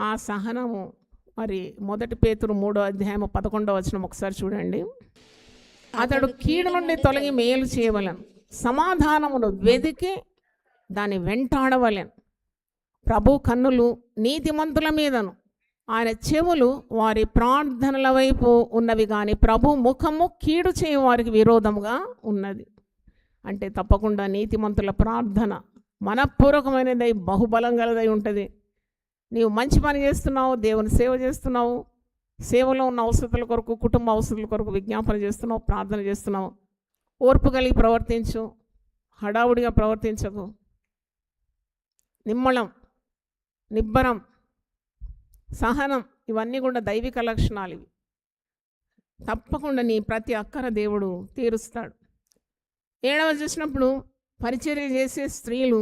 ఆ సహనము మరి 1 పేతురు 3:11 ఒకసారి చూడండి. అతడు కీడు నుండి తొలగి మేలు చేయవలెను, సమాధానమును వెదికి దాన్ని వెంటాడవలెను. ప్రభు కన్నులు నీతిమంతుల మీదను, ఆయన చెవులు వారి ప్రార్థనల వైపు ఉన్నవి కానీ ప్రభు ముఖము కీడు చేయ వారికి విరోధముగా ఉన్నది. అంటే తప్పకుండా నీతిమంతుల ప్రార్థన మనపూర్వకమైనదై బహుబలం గలదై ఉంటుంది. నీవు మంచి పని చేస్తున్నావు, దేవుని సేవ చేస్తున్నావు, సేవలో ఉన్న అవసరతల కొరకు, కుటుంబ అవసరాల కొరకు విజ్ఞాపన చేస్తున్నావు, ప్రార్థన చేస్తున్నావు. ఓర్పు కలిగి ప్రవర్తించు, హడావుడిగా ప్రవర్తించకు. నిమ్మళం, నిబ్బరం, సహనం, ఇవన్నీ కూడా దైవిక లక్షణాలు. ఇవి తప్పకుండా నీ ప్రతి అక్కర దేవుడు తీరుస్తాడు. 7వ చూసినప్పుడు పరిచర్య చేసే స్త్రీలు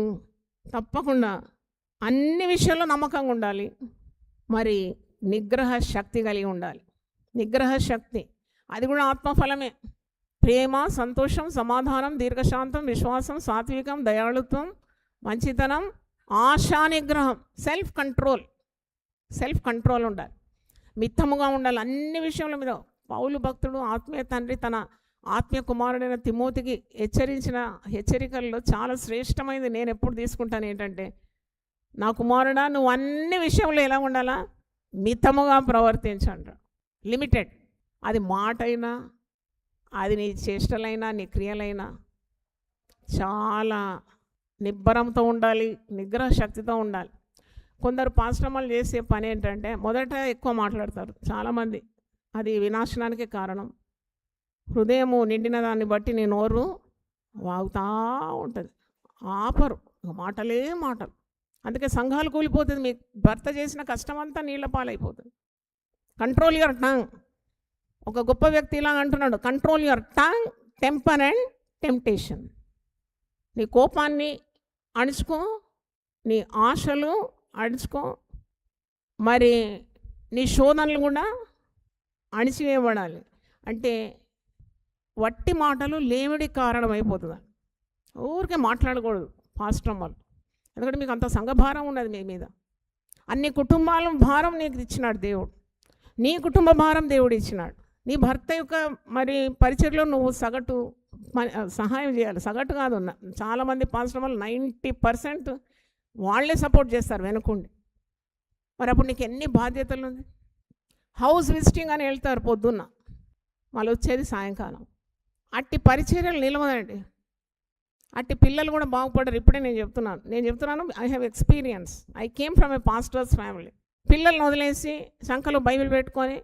తప్పకుండా అన్ని విషయాల్లో నమ్మకంగా ఉండాలి. మరి నిగ్రహ శక్తి కలిగి ఉండాలి. నిగ్రహ శక్తి అది కూడా ఆత్మఫలమే. ప్రేమ, సంతోషం, సమాధానం, దీర్ఘశాంతం, విశ్వాసం, సాత్వికం, దయాళుత్వం, మంచితనం, ఆశా నిగ్రహం, సెల్ఫ్ కంట్రోల్ ఉండాలి. మిత్తముగా ఉండాలి అన్ని విషయంలో మీద. పౌలు భక్తుడు ఆత్మీయ తండ్రి తన ఆత్మీయ కుమారుడైన తిమోతికి హెచ్చరించిన హెచ్చరికల్లో చాలా శ్రేష్టమైనది నేను ఎప్పుడు తీసుకుంటాను ఏంటంటే, నా కుమారుడా నువ్వు అన్ని విషయంలో ఎలా ఉండాలా? మితముగా ప్రవర్తించండి. లిమిటెడ్. అది మాట అయినా, అది నీ చేష్టలైనా, నీ క్రియలైనా చాలా నిబ్బరంతో ఉండాలి, నిగ్రహ శక్తితో ఉండాలి. కొందరు పాశ్రమాలు చేసే పని ఏంటంటే మొదట ఎక్కువ మాట్లాడతారు చాలామంది. అది వినాశనానికి కారణం. హృదయము నిండిన దాన్ని బట్టి నీ నోరు వాగుతూ ఉంటుంది, ఆపరు, మాటలు. అందుకే సంఘాలు కూలిపోతుంది. మీ భర్త చేసిన కష్టమంతా నీళ్ల పాలైపోతుంది. Control your tongue. ఒక గొప్ప వ్యక్తి ఇలా అంటున్నాడు, control your tongue, temper and temptation. నీ కోపాన్ని అణుచుకో, నీ ఆశలు అణుచుకో, మరి నీ శోధనలు కూడా అణిచివేయబడాలి. అంటే వట్టి మాటలు లేమిడి కారణమైపోతుంది. ఊరికే మాట్లాడకూడదు పాస్టర్ వాళ్ళు. ఎందుకంటే మీకు అంత సంఘభారం ఉన్నది మీ మీద. అన్ని కుటుంబాల భారం నీకు ఇచ్చినాడు దేవుడు. నీ కుటుంబ భారం దేవుడు ఇచ్చినాడు. నీ భర్త యొక్క మరి పరిచర్లో నువ్వు సగటు సహాయం చేయాలి. సగటు కాదు, చాలామంది పాస్టర్ వాళ్ళు 90% వాళ్ళే సపోర్ట్ చేస్తారు వెనుకుండి. మరి అప్పుడు నీకు ఎన్ని బాధ్యతలు ఉంది. హౌస్ విజిటింగ్ అని వెళ్తారు పొద్దున్న, వాళ్ళు వచ్చేది సాయంకాలం. అట్టి పరిచర్యలు నిలవదండి. అట్టి పిల్లలు కూడా బాగుపడరు. ఇప్పుడే నేను చెప్తున్నాను, I have experience. I came from A pastors family. పిల్లల్ని వదిలేసి సంకలో బైబిల్ పెట్టుకొని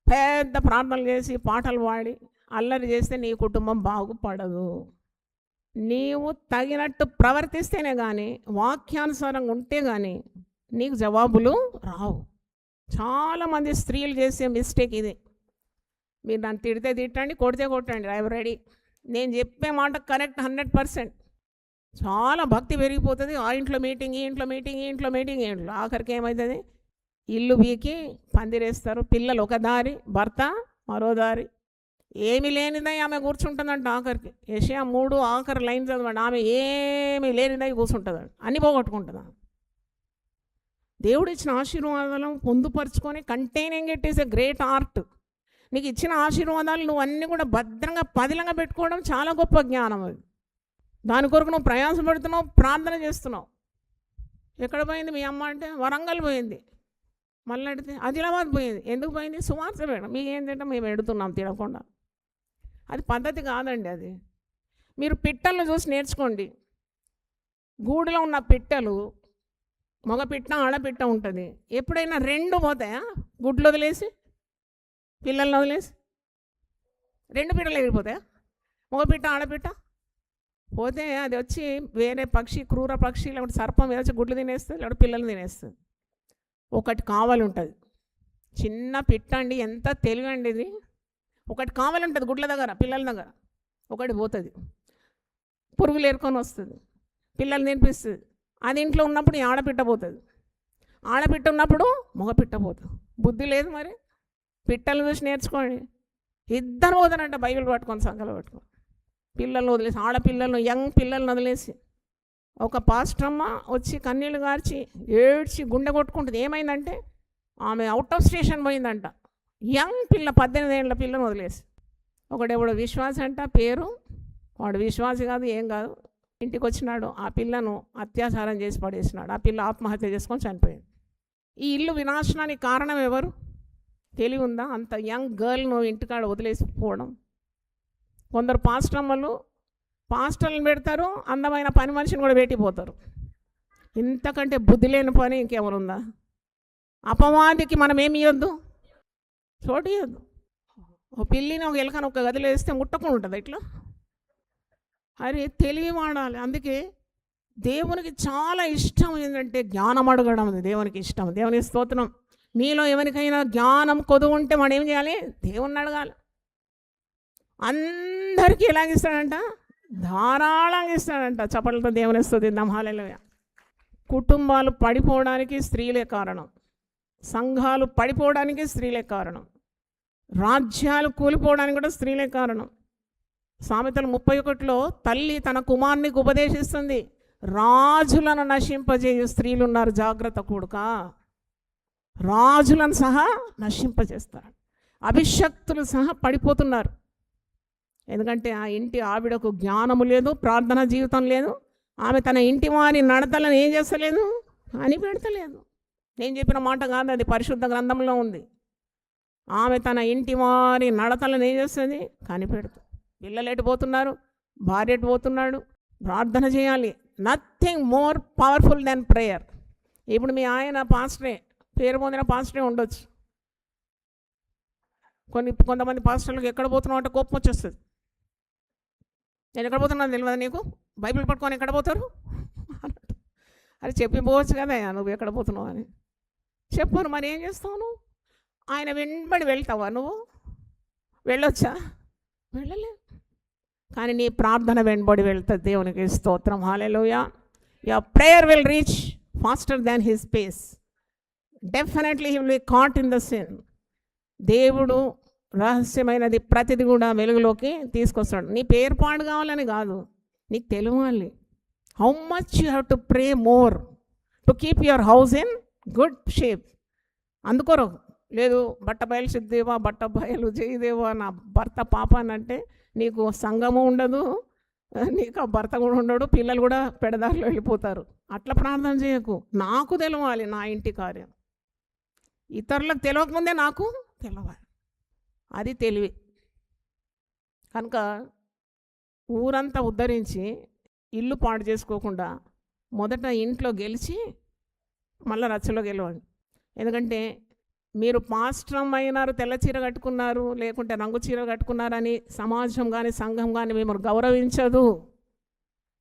పెద్ద ప్రార్థనలు చేసి పాటలు పాడి అల్లరి చేస్తే నీ కుటుంబం బాగుపడదు. నీవు తగినట్టు ప్రవర్తిస్తేనే కానీ, వాక్యానుసారంగా ఉంటే కానీ నీకు జవాబులు రావు. చాలామంది స్త్రీలు చేసే మిస్టేక్ ఇది. మీరు నన్ను తిడితే తిట్టండి, కొడితే కొట్టండి, ఐఎమ్ రెడీ. నేను చెప్పే మాట కరెక్ట్ 100%. చాలా భక్తి పెరిగిపోతుంది. ఆ ఇంట్లో మీటింగ్, ఈ ఇంట్లో మీటింగ్, ఈ ఇంట్లో మీటింగ్, ఈ ఇంట్లో ఆఖరికి ఏమవుతుంది, ఇల్లు బీకి పందిరేస్తారు. పిల్లలు ఒక దారి, భర్త మరో దారి. ఏమి లేనిదై ఆమె కూర్చుంటుందంట ఆఖరికి. యెషయా 3 ఆఖరి లైన్ చదవండి. ఆమె ఏమి లేనిదై కూర్చుంటుందండి, అన్నీ పోగొట్టుకుంటుంది. దేవుడు ఇచ్చిన ఆశీర్వాదాలను పొందుపరుచుకొని containing it is a great art. నీకు ఇచ్చిన ఆశీర్వాదాలు నువ్వు అన్నీ కూడా భద్రంగా పదిలంగా పెట్టుకోవడం చాలా గొప్ప జ్ఞానం. అది దాని కొరకు నువ్వు ప్రయాసపడుతున్నావు, ప్రార్థన చేస్తున్నావు. ఎక్కడ పోయింది మీ అమ్మ అంటే వరంగల్ పోయింది. మళ్ళీ అడిగితే ఆదిలాబాద్ పోయింది. ఎందుకు పోయింది? సువార్త వేయడం. మీకు ఏం తింటాం, మేము ఎడుతున్నాం తినకుండా. అది పద్ధతి కాదండి. అది మీరు పిట్టలను చూసి నేర్చుకోండి. గూడులో ఉన్న పిట్టలు, మగ పిట్ట ఆడపిట్ట ఉంటుంది. ఎప్పుడైనా 2 పోతాయా? గుడ్లు వదిలేసి, పిల్లల్ని వదిలేసి 2 పిట్టలు ఎగిరిపోతాయా? మగ పిట్ట ఆడపిట్ట పోతే అది వచ్చి వేరే పక్షి, క్రూర పక్షి లేకపోతే సర్పం ఏదొచ్చి గుడ్లు తినేస్తుంది, లేకపోతే పిల్లల్ని తినేస్తుంది. ఒకటి కావాలి ఉంటుంది. చిన్న పిట్ట అండి, ఎంత తెలివండి ఇది. ఒకటి కావాలి ఉంటుంది గుడ్ల దగ్గర, పిల్లల దగ్గర. ఒకటి పోతుంది, పురుగులు ఏరుకొని వస్తుంది, పిల్లలు తినిపిస్తుంది. అది ఇంట్లో ఉన్నప్పుడు ఈ ఆడపిట్ట పోతుంది, ఆడపిట్ట ఉన్నప్పుడు మగపిట్ట పోతుంది. బుద్ధి లేదు మరి. పిట్టలు చూసి నేర్చుకోండి. ఇద్దరు పోతారంట బైబిల్ పట్టుకొని, సంకలు పట్టుకొని. పిల్లల్ని వదిలేసి, ఆడపిల్లలను, యంగ్ పిల్లల్ని వదిలేసి. ఒక పాస్టమ్మ వచ్చి కన్నీళ్ళు గార్చి ఏడ్చి గుండె కొట్టుకుంటుంది. ఏమైందంటే ఆమె అవుట్ ఆఫ్ స్టేషన్ పోయిందంట. యంగ్ పిల్ల, 18 ఏళ్ళ పిల్లని వదిలేసి. ఒకడెవడో విశ్వాసి అంట పేరు, వాడు విశ్వాసి కాదు, ఏం కాదు. ఇంటికి వచ్చినాడు, ఆ పిల్లను అత్యాచారం చేసి పడేసినాడు. ఆ పిల్ల ఆత్మహత్య చేసుకొని చనిపోయింది. ఈ ఇల్లు వినాశనానికి కారణం ఎవరు? తెలివి ఉందా? అంత యంగ్ గర్ల్ను ఇంటికాడ వదిలేసిపోవడం. కొందరు పాస్టమ్మలు పాస్టర్లను పెడతారు, అందమైన పని మనిషిని కూడా పెట్టిపోతారు. ఇంతకంటే బుద్ధి లేని పని ఇంకెవరుందా? అపవాదికి మనం ఏమి ఇవ్వద్దు, చోటు ఇవ్వద్దు. ఒక పిల్లిని, ఒక ఎలకని ఒక గదిలో వేస్తే ముట్టకుండా ఉంటుంది ఇట్లా. అరే తెలివి వాడాలి. అందుకే దేవునికి చాలా ఇష్టం ఏంటంటే జ్ఞానం అడగడం. దేవునికి ఇష్టం. దేవునికి స్తోత్రం. మీలో ఎవరికైనా జ్ఞానం కొదువు ఉంటే మనం ఏం చేయాలి? దేవుణ్ణి అడగాలి. అందరికీ ఎలాగిస్తాడంట? ధారాళంగా ఇస్తాడంట. చప్పట్లతో దేవుని స్తుతిద్దాం. హల్లెలూయా. కుటుంబాలు పడిపోవడానికి స్త్రీలే కారణం, సంఘాలు పడిపోవడానికి స్త్రీలే కారణం, రాజ్యాలు కూలిపోవడానికి కూడా స్త్రీలే కారణం. సామెతలు 31లో తల్లి తన కుమారునికి ఉపదేశిస్తుంది, రాజులను నశింపజేయు స్త్రీలు ఉన్నారు, జాగ్రత్త కొడుకా. రాజులను సహా నశింపజేస్తారు. అభిషక్తులు సహా పడిపోతున్నారు. ఎందుకంటే ఆ ఇంటి ఆవిడకు జ్ఞానము లేదు, ప్రార్థన జీవితం లేదు. ఆమె తన ఇంటి వారి నడతలను ఏం చేస్తలేదు, అని పెడతలేదు. నేను చెప్పిన మాట కాదు, అది పరిశుద్ధ గ్రంథంలో ఉంది. ఆమె తన ఇంటి వారి నడతలను ఏం చేస్తుంది, కనిపెడుతుంది. పిల్లలు ఎటుపోతున్నారు, భార్య ఎటుపోతున్నాడు, ప్రార్థన చేయాలి. Nothing more powerful than prayer. ఇప్పుడు మీ ఆయన పాస్టరే, పేరు పొందిన పాస్టరే ఉండొచ్చు. కొంతమంది పాస్టర్లకు ఎక్కడ పోతున్నావు అంటే కోపం వచ్చేస్తుంది. నేను ఎక్కడ పోతున్నాను తెలియదు నీకు, బైబిల్ పట్టుకొని ఎక్కడ పోతారు అది చెప్పిపోవచ్చు కదా, నువ్వు ఎక్కడ పోతున్నావు అని చెప్పాను. మరి ఏం చేస్తావు నువ్వు? ఆయన వెంబడి వెళ్తావా? నువ్వు వెళ్ళొచ్చా? వెళ్ళలే. కానీ నీ ప్రార్థన వెంబడి వెళ్తుంది. దేవునికి స్తోత్రం. Hallelujah. Your prayer will reach faster than his pace. Definitely he will be caught in the sin. దేవుడు రహస్యమైనది ప్రతిది కూడా వెలుగులోకి తీసుకొస్తాడు. నీ పేరు పాడు కావాలని కాదు, నీకు తెలియాలి. How much you have to pray more to keep your house in good shape. అందుకోరు లేదు బట్ట బయలు సిద్దేవా, బట్ట బయలు జయదేవా, నా భర్త పాప అని అంటే నీకు సంఘము ఉండదు, నీకు ఆ భర్త కూడా ఉండడు, పిల్లలు కూడా పెడదారిలో వెళ్ళిపోతారు. అట్లా ప్రార్థన చేయకు. నాకు తెలవాలి నా ఇంటి కార్యం. ఇతరులకు తెలియకముందే నాకు తెలవాలి. అది తెలివి. కనుక ఊరంతా ఉద్ధరించి ఇల్లు పాడు చేసుకోకుండా మొదట ఇంట్లో గెలిచి మళ్ళీ రచ్చలో గెలవండి. ఎందుకంటే మీరు పాస్టరం అయినారు, తెల్ల చీర కట్టుకున్నారు, లేకుంటే రంగు చీర కట్టుకున్నారని సమాజం కానీ సంఘం కానీ మిమ్మల్ని గౌరవించదు.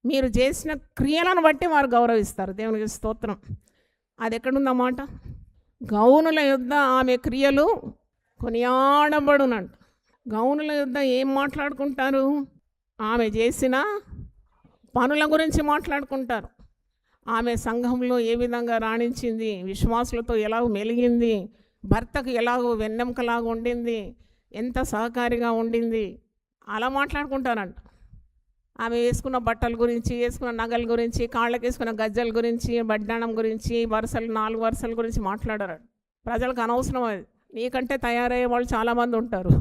మీరు చేసిన క్రియలను బట్టి వారు గౌరవిస్తారు. దేవునికి స్తోత్రం. అది ఎక్కడుందన్నమాట? గౌనుల యొద్ద ఆమె క్రియలు కొనియాడబడునంట. గౌనుల యుద్ధ ఏం మాట్లాడుకుంటారు? ఆమె చేసిన పనుల గురించి మాట్లాడుకుంటారు. ఆమె సంఘంలో ఏ విధంగా రాణించింది, విశ్వాసులతో ఎలా మెలిగింది, భర్తకు ఎలాగో వెన్నెముకలాగా ఉండింది, ఎంత సహకారిగా ఉండింది, అలా మాట్లాడుకుంటారంట. ఆమె వేసుకున్న బట్టల గురించి, వేసుకున్న నగల గురించి, కాళ్ళకి వేసుకున్న గజ్జల గురించి, బడ్డాణం గురించి, వరుసలు 4 వరుసల గురించి మాట్లాడారు. ప్రజలకు అనవసరం అది. నీకంటే తయారయ్యే వాళ్ళు చాలామంది ఉంటారు.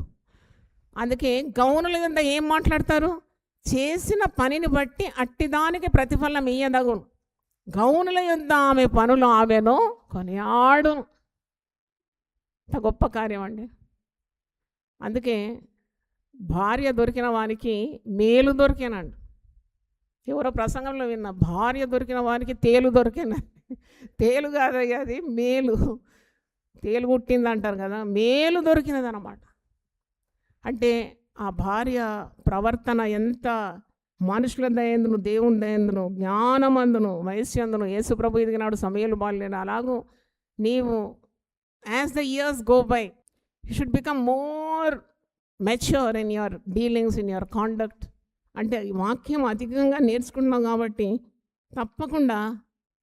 అందుకే గౌనుల కింద ఏం మాట్లాడతారు? చేసిన పనిని బట్టి అట్టిదానికి ప్రతిఫలం ఇయ్యదగును. గౌనుల యుద్ధ ఆమె పనులు ఆమెను కొనియాడు. అంత గొప్ప కార్యం అండి. అందుకే భార్య దొరికిన వానికి మేలు దొరికినండి. ఎవరో ప్రసంగంలో విన్నా, భార్య దొరికిన వానికి తేలు దొరికిన. తేలు కాదయ్యా, అది మేలు. తేలు పుట్టింది అంటారు కదా, మేలు దొరికినది అన్నమాట. అంటే ఆ భార్య ప్రవర్తన ఎంత మనుషుల దయందును, దేవుని దయందును, జ్ఞానమందును, వయస్యందును, యేసుప్రభు ఎదిగినాడు, సమయలు బాలేను. అలాగూ నీవు as the years go by you should become more mature in your dealings, in your conduct. అంటే ఈ వాక్యం అధికంగా నేర్చుకుంటున్నావు కాబట్టి తప్పకుండా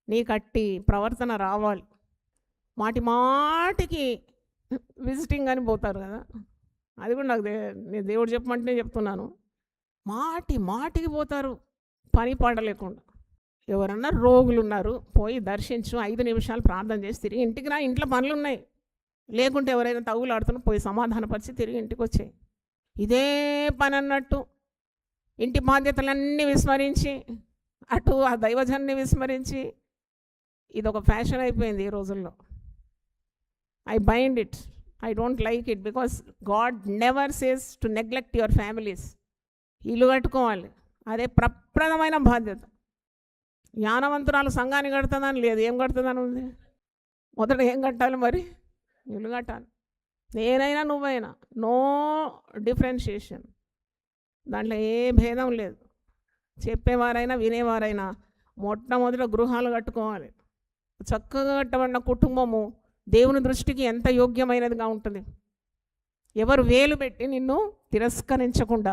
నీకు అట్టి ప్రవర్తన రావాలి. మాటి మాటికి విజిటింగ్ అని పోతారు కదా, అది కూడా నాకు నేను దేవుడు చెప్పమంటే చెప్తున్నాను. మాటి మాటికి పోతారు పని పాడలేకుండా. ఎవరన్నా రోగులు ఉన్నారు, పోయి దర్శించు, 5 నిమిషాలు ప్రార్థన చేసి తిరిగి ఇంటికి రా, ఇంట్లో పనులు ఉన్నాయి. లేకుంటే ఎవరైనా తగులాడుతున్నా పోయి సమాధానపరిచి తిరిగి ఇంటికి వచ్చాయి. ఇదే పని అన్నట్టు ఇంటి బాధ్యతలన్నీ విస్మరించి, అటు ఆ దైవజన్ని విస్మరించి, ఇది ఒక ఫ్యాషన్ అయిపోయింది ఈ రోజుల్లో. I bind it, I don't like it, because God never says to neglect your families. ఇల్లు కట్టుకోవాలి, అదే ప్రప్రదమైన బాధ్యత. జ్ఞానవంతురాలు సంఘాన్ని కడుతుందని లేదు, ఏం కడుతుందని ఉంది. మొదట ఏం కట్టాలి మరి? ఇల్లు కట్టాలి. నేనైనా నువ్వైనా, నో డిఫరెన్షియేషన్, దాంట్లో ఏ భేదం లేదు. చెప్పేవారైనా వినేవారైనా మొట్టమొదట గృహాలు కట్టుకోవాలి. చక్కగా కట్టబడిన కుటుంబము దేవుని దృష్టికి ఎంత యోగ్యమైనదిగా ఉంటుంది. ఎవరు వేలు పెట్టి నిన్ను తిరస్కరించకుండా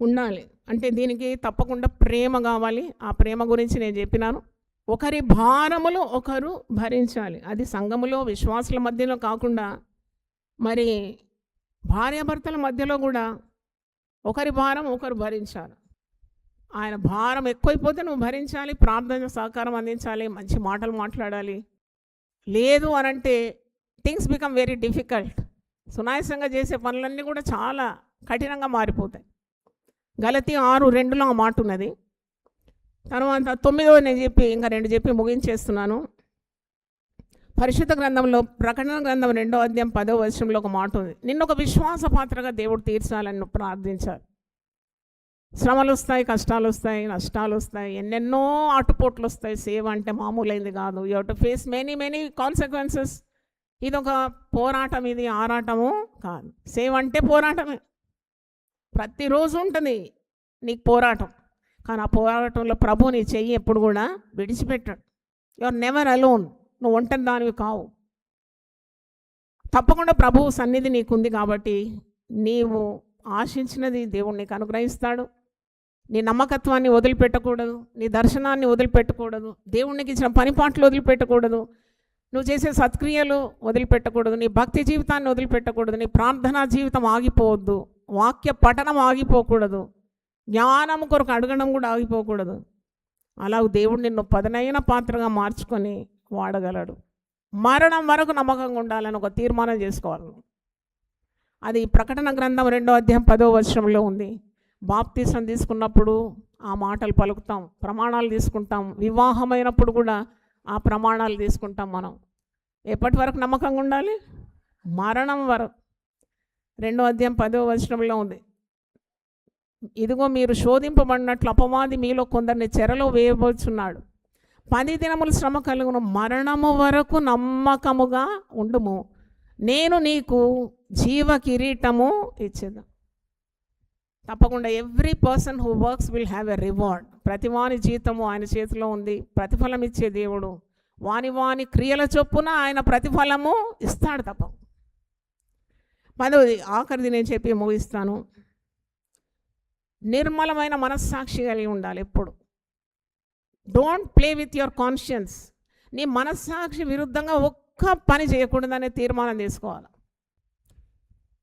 ఉండాలి. అంటే దీనికి తప్పకుండా ప్రేమ కావాలి. ఆ ప్రేమ గురించి నేను చెప్పినాను. ఒకరి భారములు ఒకరు భరించాలి. అది సంఘములో విశ్వాసుల మధ్యలో కాకుండా మరి భార్యాభర్తల మధ్యలో కూడా ఒకరి భారం ఒకరు భరించాలి. ఆయన భారం ఎక్కువైపోతే నువ్వు భరించాలి, ప్రార్థన సహకారం అందించాలి, మంచి మాటలు మాట్లాడాలి. లేదు అనంటే థింగ్స్ బికమ్ వెరీ డిఫికల్ట్. సునాయాసంగా చేసే పనులన్నీ కూడా చాలా కఠినంగా మారిపోతాయి. గలతీ 6:2లో ఆ మాట ఉన్నది. తర్వాత 9వ నేను చెప్పి ఇంకా 2 చెప్పి ముగించేస్తున్నాను. పరిశుద్ధ గ్రంథంలో ప్రకటన గ్రంథం 2వ అధ్యాయం 10వ వచనంలో ఒక మాట ఉంది. నిన్ను ఒక విశ్వాసపాత్రగా దేవుడు తీర్చాలని నువ్వు ప్రార్థించాలి. శ్రమలు వస్తాయి, కష్టాలు వస్తాయి, నష్టాలు వస్తాయి, ఎన్నెన్నో ఆటుపోట్లు వస్తాయి. సేవ అంటే మామూలైంది కాదు. You have to face many consequences. ఇది ఒక పోరాటం, ఇది ఆరాటము కాదు. సేవ అంటే పోరాటమే. ప్రతిరోజు ఉంటుంది నీకు పోరాటం. కానీ ఆ పోరాటంలో ప్రభు నీ చెయ్యి ఎప్పుడు కూడా విడిచిపెట్టాడు. You are never alone. నువ్వు ఒంటరి దానివి కావు. తప్పకుండా ప్రభువు సన్నిధి నీకుంది కాబట్టి నీవు ఆశించినది దేవుడు నీకు అనుగ్రహిస్తాడు. నీ నమ్మకత్వాన్ని వదిలిపెట్టకూడదు, నీ దర్శనాన్ని వదిలిపెట్టకూడదు, దేవునికి ఇచ్చిన పనిపాట్లు వదిలిపెట్టకూడదు, నువ్వు చేసే సత్క్రియలు వదిలిపెట్టకూడదు, నీ భక్తి జీవితాన్ని వదిలిపెట్టకూడదు, నీ ప్రార్థనా జీవితం ఆగిపోవద్దు, వాక్య పఠనం ఆగిపోకూడదు, జ్ఞానం కొరకు అడగడం కూడా ఆగిపోకూడదు. అలా దేవుడు నిన్ను పదునైన పాత్రగా మార్చుకొని వాడగలడు. మరణం వరకు నమ్మకంగా ఉండాలని ఒక తీర్మానం చేసుకోవాలి. అది ప్రకటన గ్రంథం 2వ అధ్యాయం 10వ వచనంలో ఉంది. బాప్తీసం తీసుకున్నప్పుడు ఆ మాటలు పలుకుతాం, ప్రమాణాలు తీసుకుంటాం. వివాహమైనప్పుడు కూడా ఆ ప్రమాణాలు తీసుకుంటాం. మనం ఎప్పటి వరకు నమ్మకంగా ఉండాలి? మరణం వరకు. 2వ అధ్యాయం 10వ వచనంలో ఉంది. ఇదిగో మీరు శోధింపబడినట్లు అపవాది మీలో కొందరిని చెరలో వేయబోచున్నాడు. 10 దినములు శ్రమ కలుగును, మరణము వరకు నమ్మకముగా ఉండుము, నేను నీకు జీవ కిరీటము ఇచ్చేద్దాం. తప్పకుండా every person who works will have a reward. ప్రతి వాని జీతము ఆయన చేతిలో ఉంది. ప్రతిఫలం ఇచ్చే దేవుడు. వాని క్రియల చొప్పున ఆయన ప్రతిఫలము ఇస్తాడు. తప్ప 10వది ఆఖరిది నేను చెప్పి ముగిస్తాను. నిర్మలమైన మనస్సాక్షి కలిగి ఉండాలి ఎప్పుడు. Don't play with your conscience. నీ మనస్సాక్షి విరుద్ధంగా ఒక్క పని చేయకూడదనే తీర్మానం తీసుకోవాలి.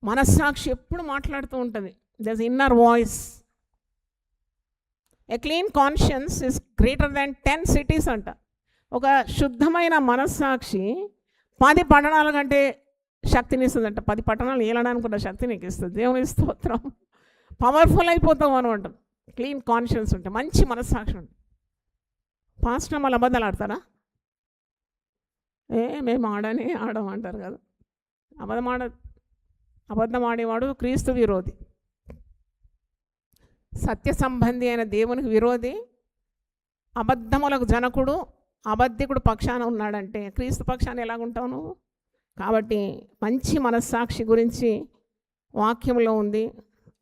మనస్సాక్షి ఎప్పుడు మాట్లాడుతూ ఉంటుంది. Their inner voice. A clean conscience is greater than 10 cities అంట. ఒక శుద్ధమైన మనస్సాక్షి 10 పట్టణాల కంటే శక్తిని ఇస్తుందంట. 10 పట్టణాలు ఏలడానికి ఉన్న శక్తి నీకు ఇస్తుంది. దేవుని స్తోత్రం. పవర్ఫుల్ అయిపోతాం అనమాట. క్లీన్ కాన్షియన్స్ ఉంటే, మంచి మనస్సాక్షి ఉంటుంది. పాస్టర్ మళ్ళీ అబద్ధాలు ఆడతారా? మేము ఆడమంటారు కదా. అబద్ధం ఆడేవాడు క్రీస్తు విరోధి, సత్య సంబంధి అయిన దేవునికి విరోధి, అబద్ధములకు జనకుడు, అబద్ధికుడు పక్షాన ఉన్నాడంటే క్రీస్తు పక్షాన ఎలాగుంటావు నువ్వు? కాబట్టి మంచి మనస్సాక్షి గురించి వాక్యంలో ఉంది.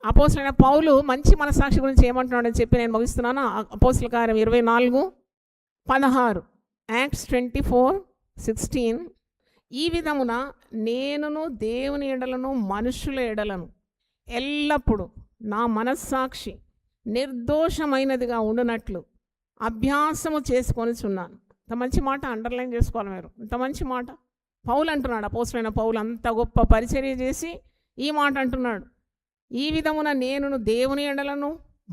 అపోస్తలుడైన పౌలు మంచి మనస్సాక్షి గురించి ఏమంటున్నాడని చెప్పి నేను ముగిస్తున్నాను. అపోస్తల కార్యం 24:16, యాక్ట్స్ 24:16. ఈ విధమున నేనును దేవుని ఎడలను మనుషుల ఎడలను ఎల్లప్పుడూ నా మనస్సాక్షి నిర్దోషమైనదిగా ఉండునట్లు అభ్యాసము చేసుకొనిచున్నాను. ఇంత మంచి మాట అండర్లైన్ చేసుకోవాలి మీరు. ఇంత మంచి మాట పౌలు అంటున్నాడు. అపోస్తలుడైన పౌలు అంత గొప్ప పరిచర్య చేసి ఈ మాట అంటున్నాడు. ఈ విధమున నేనును దేవుని ఎడలను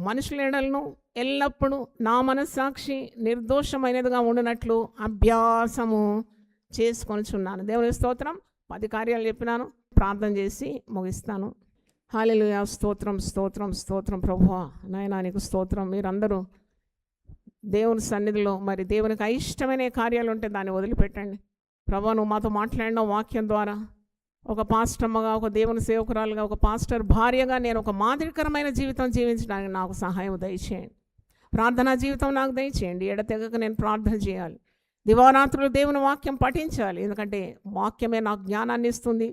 మనుషుల ఎడలను ఎల్లప్పుడూ నా మనస్సాక్షి నిర్దోషమైనదిగా ఉండినట్లు అభ్యాసము చేసుకొనిచున్నాను. దేవుని స్తోత్రం. 10 కార్యాలు చెప్పినాను. ప్రార్థన చేసి ముగిస్తాను. హల్లెలూయా. స్తోత్రం స్తోత్రం స్తోత్రం ప్రభువా, నాయనా నీకు స్తోత్రం. మీరందరూ దేవుని సన్నిధిలో మరి దేవునికి అయిష్టమైన కార్యాలు ఉంటే దాన్ని వదిలిపెట్టండి. ప్రభువా, నువ్వు మాతో మాట్లాడిన వాక్యం ద్వారా ఒక పాస్టమ్మగా, ఒక దేవుని సేవకురాలుగా, ఒక పాస్టర్ భార్యగా నేను ఒక మాదిరికరమైన జీవితం జీవించడానికి నాకు సహాయం దయచేయండి. ప్రార్థనా జీవితం నాకు దయచేయండి. ఎడతెగక నేను ప్రార్థన చేయాలి. దివారాత్రులు దేవుని వాక్యం పఠించాలి. ఎందుకంటే వాక్యమే నాకు జ్ఞానాన్ని ఇస్తుంది,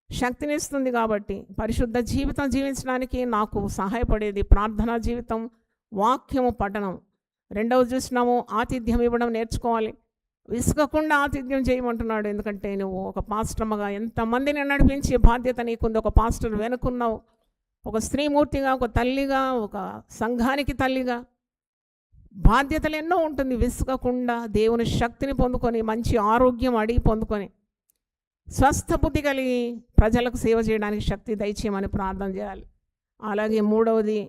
శక్తిని ఇస్తుంది. కాబట్టి పరిశుద్ధ జీవితం జీవించడానికి నాకు సహాయపడేది ప్రార్థనా జీవితం, వాక్యము పఠనం. రెండవది చూసినాము, ఆతిథ్యం ఇవ్వడం నేర్చుకోవాలి. విసుగకుండా ఆతిథ్యం చేయమంటున్నాడు. ఎందుకంటే నువ్వు ఒక పాస్టర్గా ఎంతమందిని నడిపించే బాధ్యత నీకుంది. ఒక పాస్టర్ వెనుకున్నావు. ఒక స్త్రీమూర్తిగా, ఒక తల్లిగా, ఒక సంఘానికి తల్లిగా బాధ్యతలు ఎన్నో ఉంటుంది. విసుగకుండా దేవుని శక్తిని పొందుకొని, మంచి ఆరోగ్యం అడిగి పొందుకొని, స్వస్థ బుద్ధి కలిగి ప్రజలకు సేవ చేయడానికి శక్తి దయచేయమని ప్రార్థన చేయాలి. అలాగే మూడవది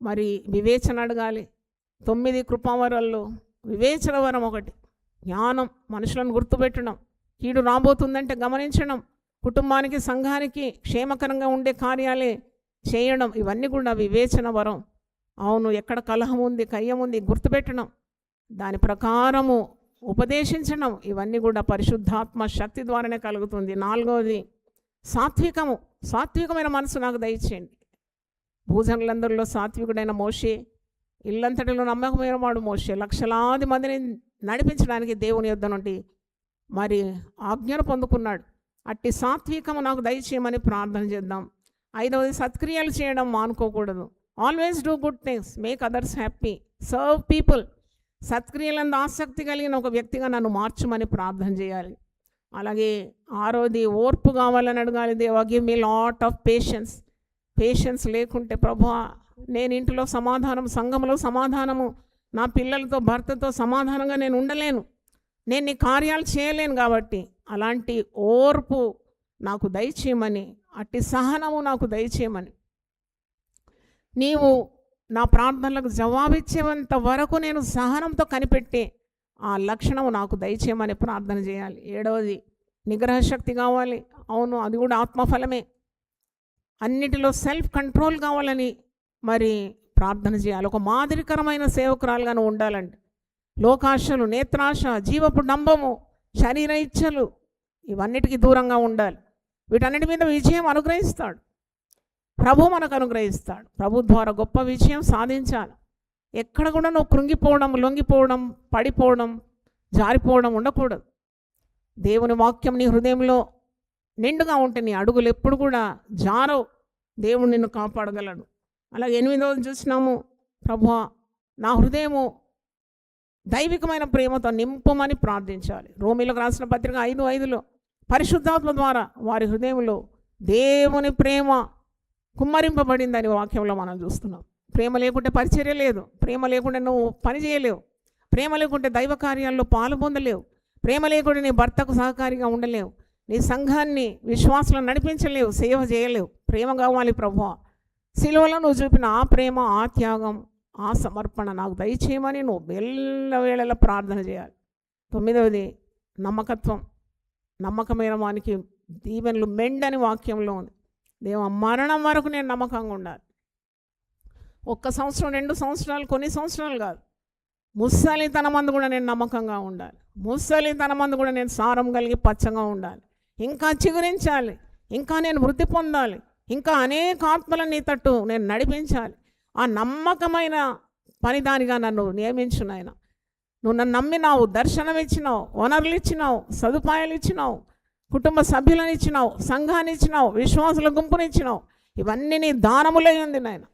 మరి వివేచన అడగాలి. 9 కృపావరాల్లో వివేచన వరం ఒకటి. జ్ఞానం, మనుషులను గుర్తుపెట్టడం, కీడు రాబోతుందంటే గమనించడం, కుటుంబానికి సంఘానికి క్షేమకరంగా ఉండే కార్యాలే చేయడం, ఇవన్నీ కూడా వివేచన వరం. అవును, ఎక్కడ కలహం ఉంది, కయ్యం ఉంది గుర్తుపెట్టడం, దాని ప్రకారము ఉపదేశించడం, ఇవన్నీ కూడా పరిశుద్ధాత్మ శక్తి ద్వారానే కలుగుతుంది. 4వది సాత్వికము. సాత్వికమైన మనసు నాకు దయచేయండి. భూజనులందరిలో సాత్వికుడైన మోషే, ఇల్లంతటిలో నమ్మకమైన వాడు మోషే, లక్షలాది మందిని నడిపించడానికి దేవుని యొద్ద నుండి మరి ఆజ్ఞను పొందుకున్నాడు. అట్టి సాత్వికము నాకు దయచేయమని ప్రార్థన చేద్దాం. 5వది సత్క్రియలు చేయడం మానుకోకూడదు. Always do good things, make others happy, serve people. సత్క్రియలందు ఆసక్తి కలిగిన ఒక వ్యక్తిగా నన్ను మార్చమని ప్రార్థన చేయాలి. అలాగే 6వది ఓర్పు కావాలని అడగాలి. దేవా give me lot of patience. Patience లేకుంటే ప్రభువా నేను ఇంటిలో సమాధానం, సంఘంలో సమాధానము, నా పిల్లలతో భర్తతో సమాధానంగా నేను ఉండలేను, నేను నీ కార్యాలు చేయలేను. కాబట్టి అలాంటి ఓర్పు నాకు దయచేయమని, అట్టి సహనము నాకు దయచేయమని, నీవు నా ప్రార్థనలకు జవాబిచ్చేంత వరకు నేను సహనంతో కనిపెట్టే ఆ లక్షణము నాకు దయచేయమని ప్రార్థన చేయాలి. 7వది నిగ్రహశక్తి కావాలి. అవును, అది కూడా ఆత్మఫలమే. అన్నిటిలో సెల్ఫ్ కంట్రోల్ కావాలని మరి ప్రార్థన చేయాలి. ఒక మాదిరికరమైన సేవకురాలుగాను ఉండాలండి. లోకాశలు, నేత్రాశ, జీవపు డంబము, శరీర ఇచ్చలు, ఇవన్నిటికీ దూరంగా ఉండాలి. వీటన్నిటి మీద విజయం అనుగ్రహిస్తాడు ప్రభు, మనకు అనుగ్రహిస్తాడు. ప్రభు ద్వారా గొప్ప విజయం సాధించాలి. ఎక్కడ కూడా నువ్వు కృంగిపోవడం, లొంగిపోవడం, పడిపోవడం, జారిపోవడం ఉండకూడదు. దేవుని వాక్యం నీ హృదయంలో నిండుగా ఉంటే నీ అడుగులు ఎప్పుడు కూడా జారవు. దేవుడు నిన్ను కాపాడగలడు. అలాగే 8వది చూసినాము, ప్రభువా నా హృదయము దైవికమైన ప్రేమతో నింపమని ప్రార్థించాలి. రోమీలకు రాసిన పత్రిక 5:5లో పరిశుద్ధాత్మ ద్వారా వారి హృదయంలో దేవుని ప్రేమ కుమ్మరింపబడిందని వాక్యంలో మనం చూస్తున్నాం. ప్రేమ లేకుంటే పరిచర్య లేదు, ప్రేమ లేకుంటే నువ్వు పని చేయలేవు, ప్రేమ లేకుంటే దైవ కార్యాల్లో పాలు పొందలేవు, ప్రేమ లేకుంటే నీ భర్తకు సహకారిగా ఉండలేవు, నీ సంఘాన్ని విశ్వాసాలను నడిపించలేవు, సేవ చేయలేవు. ప్రేమ కావాలి ప్రభువా. సిలువలో నువ్వు చూపిన ఆ ప్రేమ, ఆ త్యాగం, ఆ సమర్పణ నాకు దయచేయమని నువ్వు వేళ ప్రార్థన చేయాలి. 9వది నమ్మకత్వం. నమ్మకమైన వానికి దీవెనలు మెండని వాక్యంలో ఉంది. దేవ మరణం వరకు నేను నమ్మకంగా ఉండాలి. 1 సంవత్సరం 2 సంవత్సరాలు, కొన్ని సంవత్సరాలు కాదు, ముసలితనమందు కూడా నేను నమ్మకంగా ఉండాలి. ముసలితనమందు కూడా నేను సారం కలిగి పచ్చగా ఉండాలి. ఇంకా చిగురించాలి, ఇంకా నేను వృద్ధి పొందాలి, ఇంకా అనేక ఆత్మలను నీ తట్టు నేను నడిపించాలి. ఆ నమ్మకమైన పనిదానిగా నన్ను నియమించు నాయన. నువ్వు నన్ను నమ్మినావు, దర్శనం ఇచ్చినావు, వనరులు ఇచ్చినావు, సదుపాయాలు ఇచ్చినావు, కుటుంబ సభ్యులను ఇచ్చినావు, సంఘాన్ని ఇచ్చినావు, విశ్వాసుల గుంపునిచ్చినావు. ఇవన్నీ నీ దానములై ఉంది నాయన.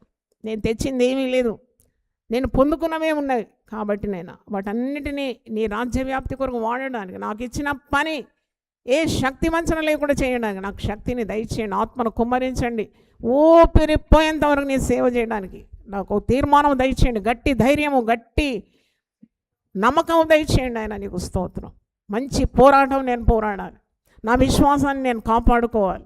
నేను తెచ్చింది ఏమీ లేదు, నేను పొందుకున్నవే ఉన్నవి. కాబట్టి నేను వాటన్నిటినీ నీ రాజ్య వ్యాప్తి కొరకు వాడడానికి, నాకు ఇచ్చిన పని ఏ శక్తి వంచన లేకుండా చేయడానికి నాకు శక్తిని దయచేయండి. ఆత్మను కుమ్మరించండి. ఊపిరిపోయేంత వరకు నీ సేవ చేయడానికి నాకు తీర్మానం దయచేయండి. గట్టి ధైర్యము, గట్టి నమ్మకం దయచేయండి. ఆయన నీకు స్తోత్రం. మంచి పోరాటం నేను పోరాడాలి, నా విశ్వాసాన్ని నేను కాపాడుకోవాలి,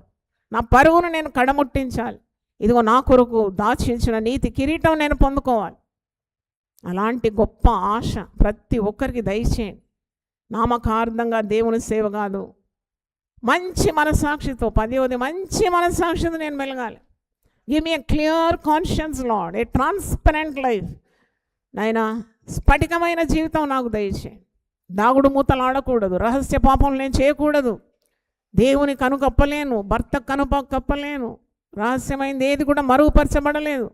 నా పరుగును నేను కడముట్టించాలి. ఇదిగో నా కొరకు దాచించిన నీతి కిరీటం నేను పొందుకోవాలి. అలాంటి గొప్ప ఆశ ప్రతి ఒక్కరికి దయచేయండి. నామకార్థంగా దేవుని సేవ కాదు, మంచి మనసాక్షితో. 10వది మంచి మనసాక్షితో నేను మెలగాలి. Give me a clear conscience lord, A transparent life. నాయనా స్ఫటికమైన జీవితం నాకు దయచేయండి. దాగుడు మూతలు ఆడకూడదు, రహస్య పాపం నేను చేయకూడదు, దేవుని కనుకప్పలేను, భర్త కనుకప్పలేను, రహస్యమైంది ఏది కూడా మరుగుపరచబడలేదు.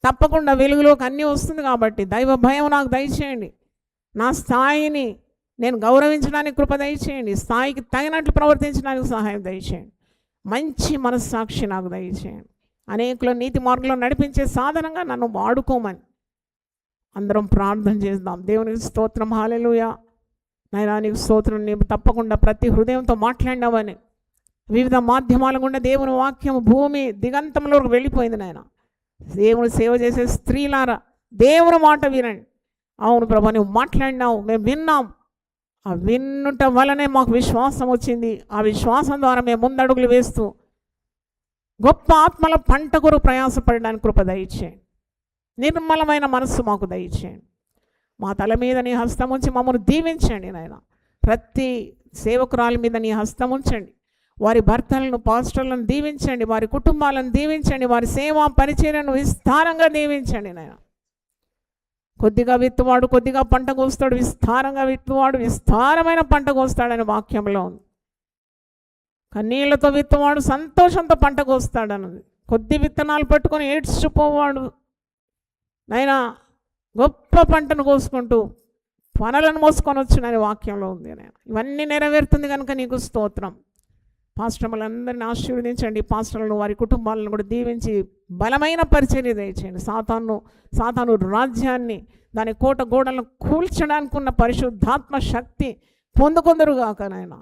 తప్పకుండా వెలుగులోకి అన్నీ వస్తుంది. కాబట్టి దైవ భయం నాకు దయచేయండి. నా స్థాయిని నేను గౌరవించడానికి కృప దయచేయండి. స్థాయికి తగినట్లు ప్రవర్తించడానికి సహాయం దయచేయండి. మంచి మనస్సాక్షి నాకు దయచేయండి. అనేకుల నీతి మార్గంలో నడిపించే సాధనంగా నన్ను వాడుకోమని అందరం ప్రార్థన చేద్దాం. దేవునికి స్తోత్రం. హల్లెలూయా. నాయనా నీకు స్తోత్రం. నీవు తప్పకుండా ప్రతి హృదయంతో మాట్లాడినావని, వివిధ మాధ్యమాల గుండా దేవుని వాక్యం భూమి దిగంతంలోకి వెళ్ళిపోయింది. నాయన దేవుని సేవ చేసే స్త్రీలారా దేవుని మాట వినండి. అవును ప్రభా, నువ్వు మాట్లాడినావు, మేము విన్నాం. ఆ విన్నుట వలనే మాకు విశ్వాసం వచ్చింది. ఆ విశ్వాసం ద్వారా మేము ముందడుగులు వేస్తూ గొప్ప ఆత్మల పంట కొరకు ప్రయాసపడడానికి కృప దయచేయండి. నిర్మలమైన మనస్సు మాకు దయచేయండి. మా తల మీద నీ హస్తం ఉంచి మమ్మల్ని దీవించండి. నాయన ప్రతి సేవకురాల మీద నీ హస్తం ఉంచండి. వారి భర్తలను, పాస్టర్లను దీవించండి, వారి కుటుంబాలను దీవించండి, వారి సేవా పరిచర్యను విస్తారంగా దీవించండి. నాయన కొద్దిగా విత్తువాడు కొద్దిగా పంట కోస్తాడు, విస్తారంగా విత్తువాడు విస్తారమైన పంట కోస్తాడని వాక్యంలో ఉంది. కన్నీళ్లతో విత్తువాడు సంతోషంతో పంట కోస్తాడన్నది. కొద్ది విత్తనాలు పట్టుకొని ఏడ్చిపోవాడు నైనా గొప్ప పంటను కోసుకుంటూ పనులను మోసుకొని వచ్చినని వాక్యంలో ఉంది. ఇవన్నీ నెరవేరుతుంది కనుక నీకు స్తోత్రం. పాస్టర్లందరినీ ఆశీర్వదించండి. పాస్టర్లను, వారి కుటుంబాలను కూడా దీవించి బలమైన పరిచర్య దయచేయండి. సాతాను రాజ్యాన్ని, దాని కోట గోడలను కూల్చడానికి ఉన్న పరిశుద్ధాత్మ శక్తి పొందుకొందరుగాక నాయన.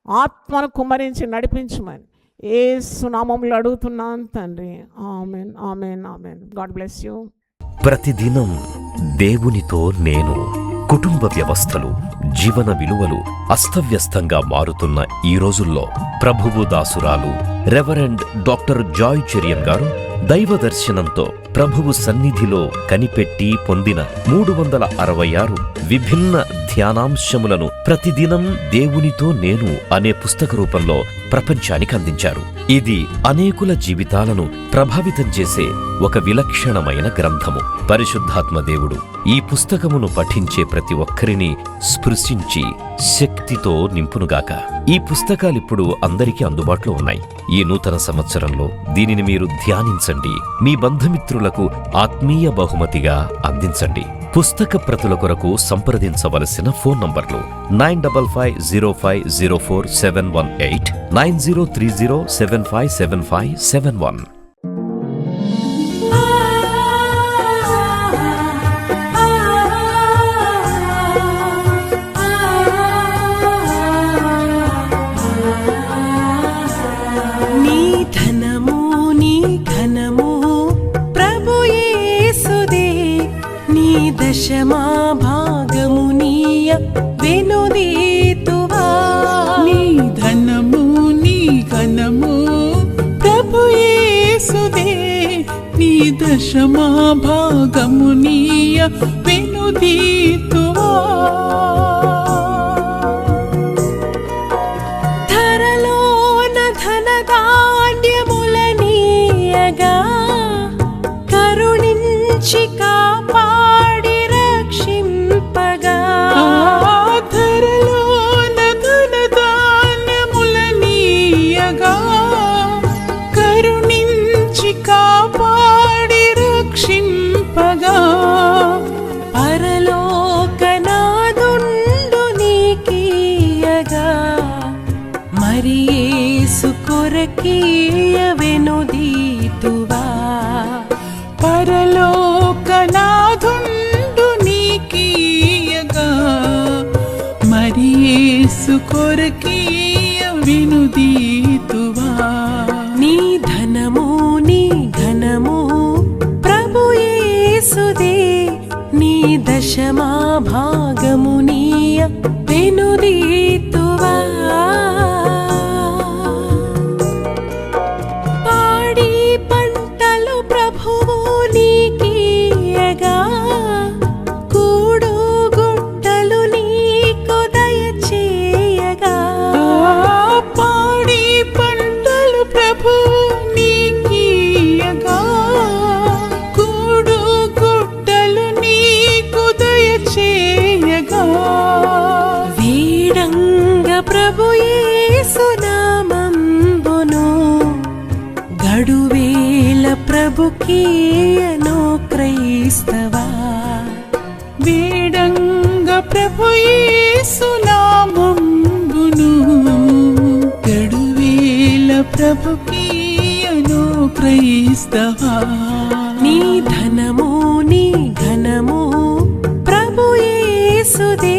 ఆత్మను కుమ్మరించి నడిపించమని యేసు నామములో అడుగుతున్నాను తండ్రి. Amen, amen, amen. God bless you. ప్రతిదినం దేవునితో నేను. కుటుంబ వ్యవస్థలు, జీవన విలువలు అస్తవ్యస్తంగా మారుతున్న ఈ రోజుల్లో ప్రభువు దాసురాలు రెవరెండ్ డాక్టర్ జాయ్ చెరియన్ గారు దైవ దర్శనంతో ప్రభువు సన్నిధిలో కనిపెట్టి పొందిన 366 విభిన్న ధ్యానాంశములను ప్రతిదినం దేవునితో నేను అనే పుస్తక రూపంలో ప్రపంచానికి అందించారు. ఇది అనేకుల జీవితాలను ప్రభావితం చేసే ఒక విలక్షణమైన గ్రంథము. పరిశుద్ధాత్మ దేవుడు ఈ పుస్తకమును పఠించే ప్రతి ఒక్కరిని స్పృశించి శక్తితో నింపునుగాక. ఈ పుస్తకాలిప్పుడు అందరికీ అందుబాటులో ఉన్నాయి. ఈ నూతన సంవత్సరంలో దీనిని మీరు ధ్యానించండి, మీ బంధుమిత్రులకు ఆత్మీయ బహుమతిగా అందించండి. పుస్తక ప్రతుల కొరకు సంప్రదించవలసిన ఫోన్ నంబర్లు 9550504718, 9030757571. నీ దశమా భాగమునీయ వెనుదీతువా. నీ ధనము నీ ఘనము ప్రభు యేసుదే, నీ దశమా భాగమునీయ వెనుదీతువా. ధరలోన ధనధాన్యములనీయగా కరుణించి కాపాడి రక్షింపగా. ధరలోన ధనధాన్యములనీయగా కరుణించి కాపాడి రక్షింపగా. పరలోకనాదుండు నీకీయగా మరి యేసు కొరకీయ వెనుదీతువా. పరలోకనాథుండు నీకీయగా మరి యేసు కొరకీయ వెనుదీతువా. నీ ధనము నీ ఘనము ప్రభు యేసుదే, నీ దశమా భాగమునీయ వెనుదీతువా. పాడి పంటలు ప్రభువు నీకీయగా కూడు గుట్టలు నీకు దయచేయగా. పాడి పంటలు ప్రభు నీకీయగా కూడు గుట్టలు నీకు దయచేయగా. వీడంగ ప్రభు యేసు నామంబును గడువేల ప్రభుకీయను క్రైస్తవా. వేడంగ ప్రభు యేసు నామంబును గడువేల ప్రభుకీయను క్రైస్తవా. నీ ధనము నీ ఘనము ప్రభు యేసుదే,